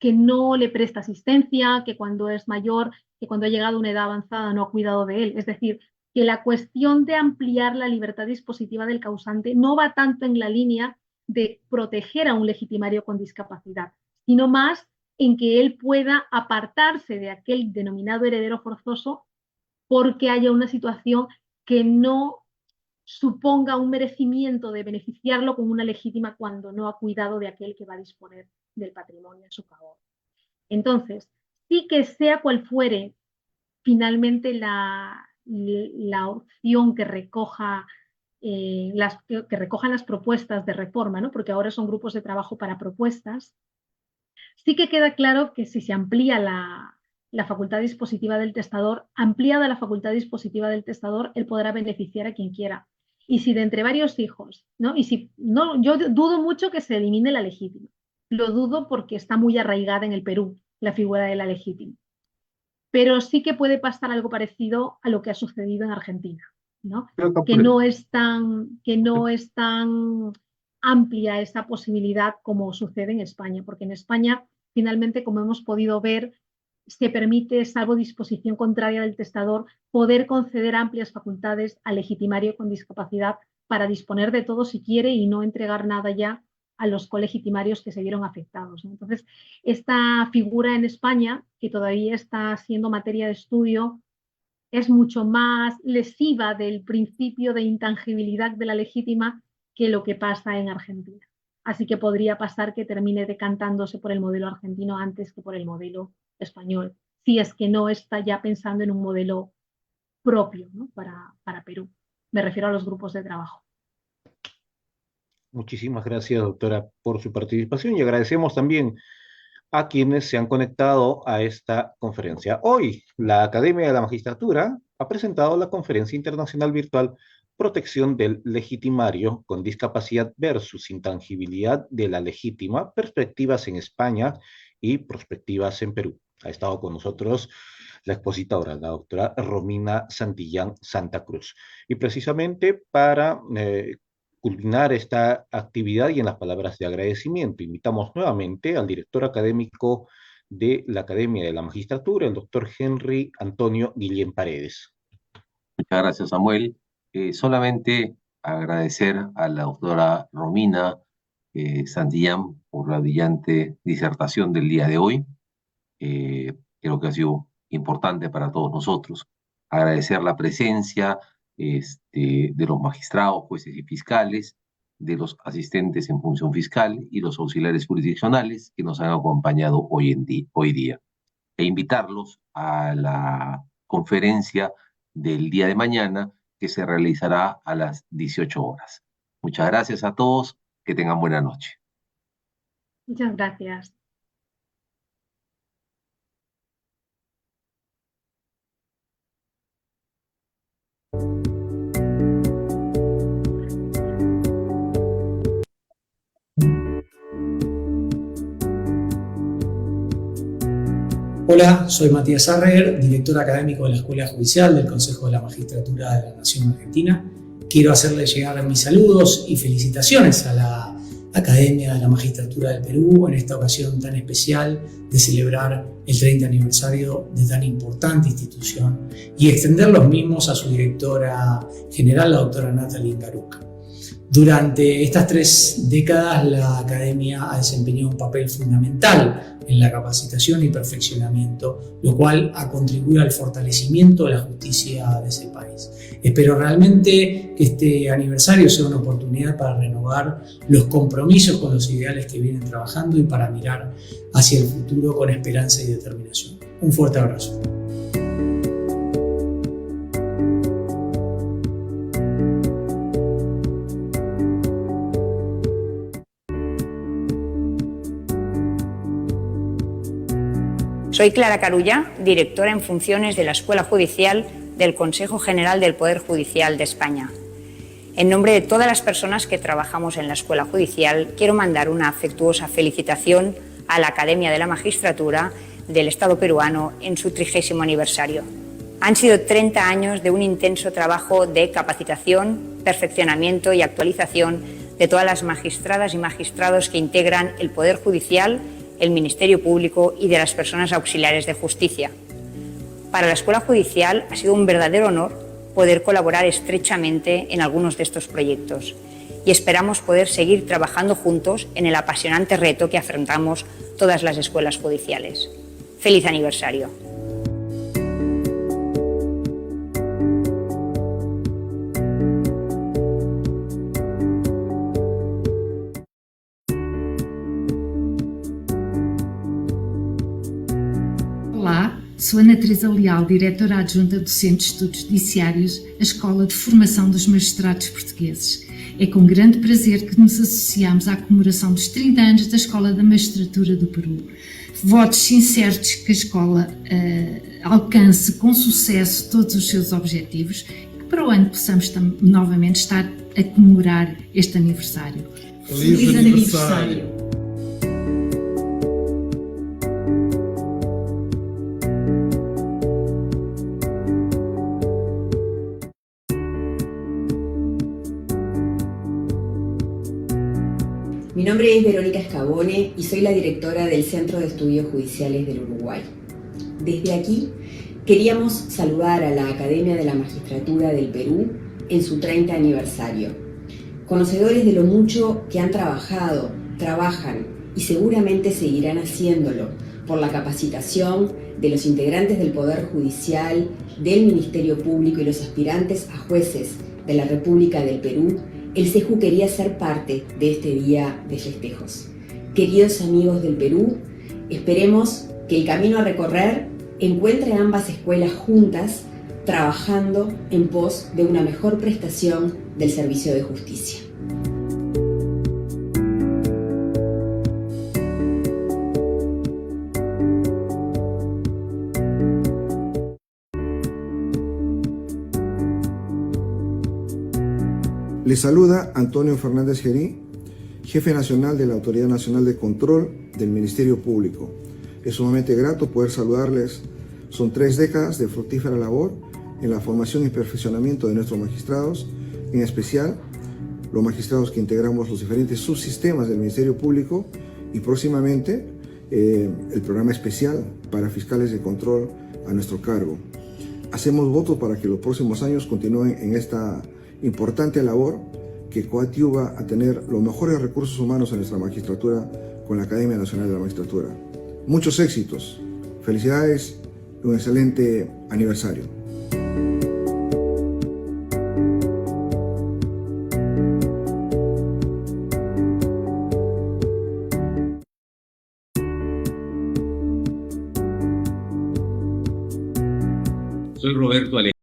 C: no le presta asistencia, que cuando es mayor, que cuando ha llegado a una edad avanzada no ha cuidado de él. Es decir, que la cuestión de ampliar la libertad dispositiva del causante no va tanto en la línea de proteger a un legitimario con discapacidad, sino más en que él pueda apartarse de aquel denominado heredero forzoso porque haya una situación que no suponga un merecimiento de beneficiarlo con una legítima cuando no ha cuidado de aquel que va a disponer del patrimonio en su favor. Entonces, sí que sea cual fuere finalmente la opción que recojan las propuestas de reforma, ¿no? Porque ahora son grupos de trabajo para propuestas, sí que queda claro que si se amplía la facultad dispositiva del testador, ampliada la facultad dispositiva del testador, él podrá beneficiar a quien quiera. Y si de entre varios hijos, ¿no? Y si no, yo dudo mucho que se elimine la legítima. Lo dudo porque está muy arraigada en el Perú, la figura de la legítima. Pero sí que puede pasar algo parecido a lo que ha sucedido en Argentina, ¿no? Que no es tan amplia esa posibilidad como sucede en España, porque en España, finalmente, como hemos podido ver, se permite, salvo disposición contraria del testador, poder conceder amplias facultades al legitimario con discapacidad para disponer de todo si quiere y no entregar nada ya a los colegitimarios que se vieron afectados, ¿no? Entonces, esta figura en España, que todavía está siendo materia de estudio, es mucho más lesiva del principio de intangibilidad de la legítima que lo que pasa en Argentina. Así que podría pasar que termine decantándose por el modelo argentino antes que por el modelo español, si es que no está ya pensando en un modelo propio, ¿no? para Perú. Me refiero a los grupos de trabajo.
A: Muchísimas gracias, doctora, por su participación y agradecemos también a quienes se han conectado a esta conferencia. Hoy, la Academia de la Magistratura ha presentado la Conferencia Internacional Virtual Protección del Legitimario con Discapacidad versus Intangibilidad de la Legítima, Perspectivas en España y Perspectivas en Perú. Ha estado con nosotros la expositora, la doctora Romina Santillán Santa Cruz. Y precisamente para culminar esta actividad y en las palabras de agradecimiento, invitamos nuevamente al director académico de la Academia de la Magistratura, el doctor Henry Antonio Guillén Paredes.
B: Muchas gracias, Samuel. Solamente agradecer a la doctora Romina Santillán por la brillante disertación del día de hoy. Creo que ha sido importante para todos nosotros. Agradecer la presencia de los magistrados, jueces y fiscales, de los asistentes en función fiscal y los auxiliares jurisdiccionales que nos han acompañado hoy día. E invitarlos a la conferencia del día de mañana que se realizará a las 18 horas. Muchas gracias a todos. Que tengan buena noche.
C: Muchas gracias.
D: Hola, soy Matías Arreguer, director académico de la Escuela Judicial del Consejo de la Magistratura de la Nación Argentina. Quiero hacerle llegar mis saludos y felicitaciones a la Academia de la Magistratura del Perú en esta ocasión tan especial de celebrar el 30 aniversario de tan importante institución y extender los mismos a su directora general, la doctora Natalie Ingaruca. Durante estas 3 décadas, la Academia ha desempeñado un papel fundamental en la capacitación y perfeccionamiento, lo cual ha contribuido al fortalecimiento de la justicia de ese país. Espero realmente que este aniversario sea una oportunidad para renovar los compromisos con los ideales que vienen trabajando y para mirar hacia el futuro con esperanza y determinación. Un fuerte abrazo.
E: Soy Clara Carulla, directora en funciones de la Escuela Judicial del Consejo General del Poder Judicial de España. En nombre de todas las personas que trabajamos en la Escuela Judicial, quiero mandar una afectuosa felicitación a la Academia de la Magistratura del Estado peruano en su 30º aniversario. Han sido 30 años de un intenso trabajo de capacitación, perfeccionamiento y actualización de todas las magistradas y magistrados que integran el Poder Judicial, el Ministerio Público y de las personas auxiliares de justicia. Para la Escuela Judicial ha sido un verdadero honor poder colaborar estrechamente en algunos de estos proyectos y esperamos poder seguir trabajando juntos en el apasionante reto que afrontamos todas las escuelas judiciales. ¡Feliz aniversario!
F: Olá, sou Ana Teresa Leal, diretora adjunta do Centro de Estudos Judiciários, a Escola de Formação dos Magistrados Portugueses. É com grande prazer que nos associamos à comemoração dos 30 anos da Escola da Magistratura do Peru. Votos sinceros de que a Escola alcance com sucesso todos os seus objetivos e que para o ano possamos novamente estar a comemorar este aniversário.
G: Feliz aniversário!
H: Mi nombre es Verónica Escabone y soy la directora del Centro de Estudios Judiciales del Uruguay. Desde aquí queríamos saludar a la Academia de la Magistratura del Perú en su 30 aniversario. Conocedores de lo mucho que han trabajado, trabajan y seguramente seguirán haciéndolo por la capacitación de los integrantes del Poder Judicial, del Ministerio Público y los aspirantes a jueces de la República del Perú, el CEJU quería ser parte de este día de festejos. Queridos amigos del Perú, esperemos que el camino a recorrer encuentre a ambas escuelas juntas, trabajando en pos de una mejor prestación del servicio de justicia.
I: Les saluda Antonio Fernández Gerí, jefe nacional de la Autoridad Nacional de Control del Ministerio Público. Es sumamente grato poder saludarles. Son 3 décadas de fructífera labor en la formación y perfeccionamiento de nuestros magistrados, en especial los magistrados que integramos los diferentes subsistemas del Ministerio Público y próximamente el programa especial para fiscales de control a nuestro cargo. Hacemos votos para que los próximos años continúen en esta importante labor que coadyuva a tener los mejores recursos humanos en nuestra magistratura con la Academia Nacional de la Magistratura. Muchos éxitos, felicidades y un excelente aniversario.
J: Soy Roberto Alejandro.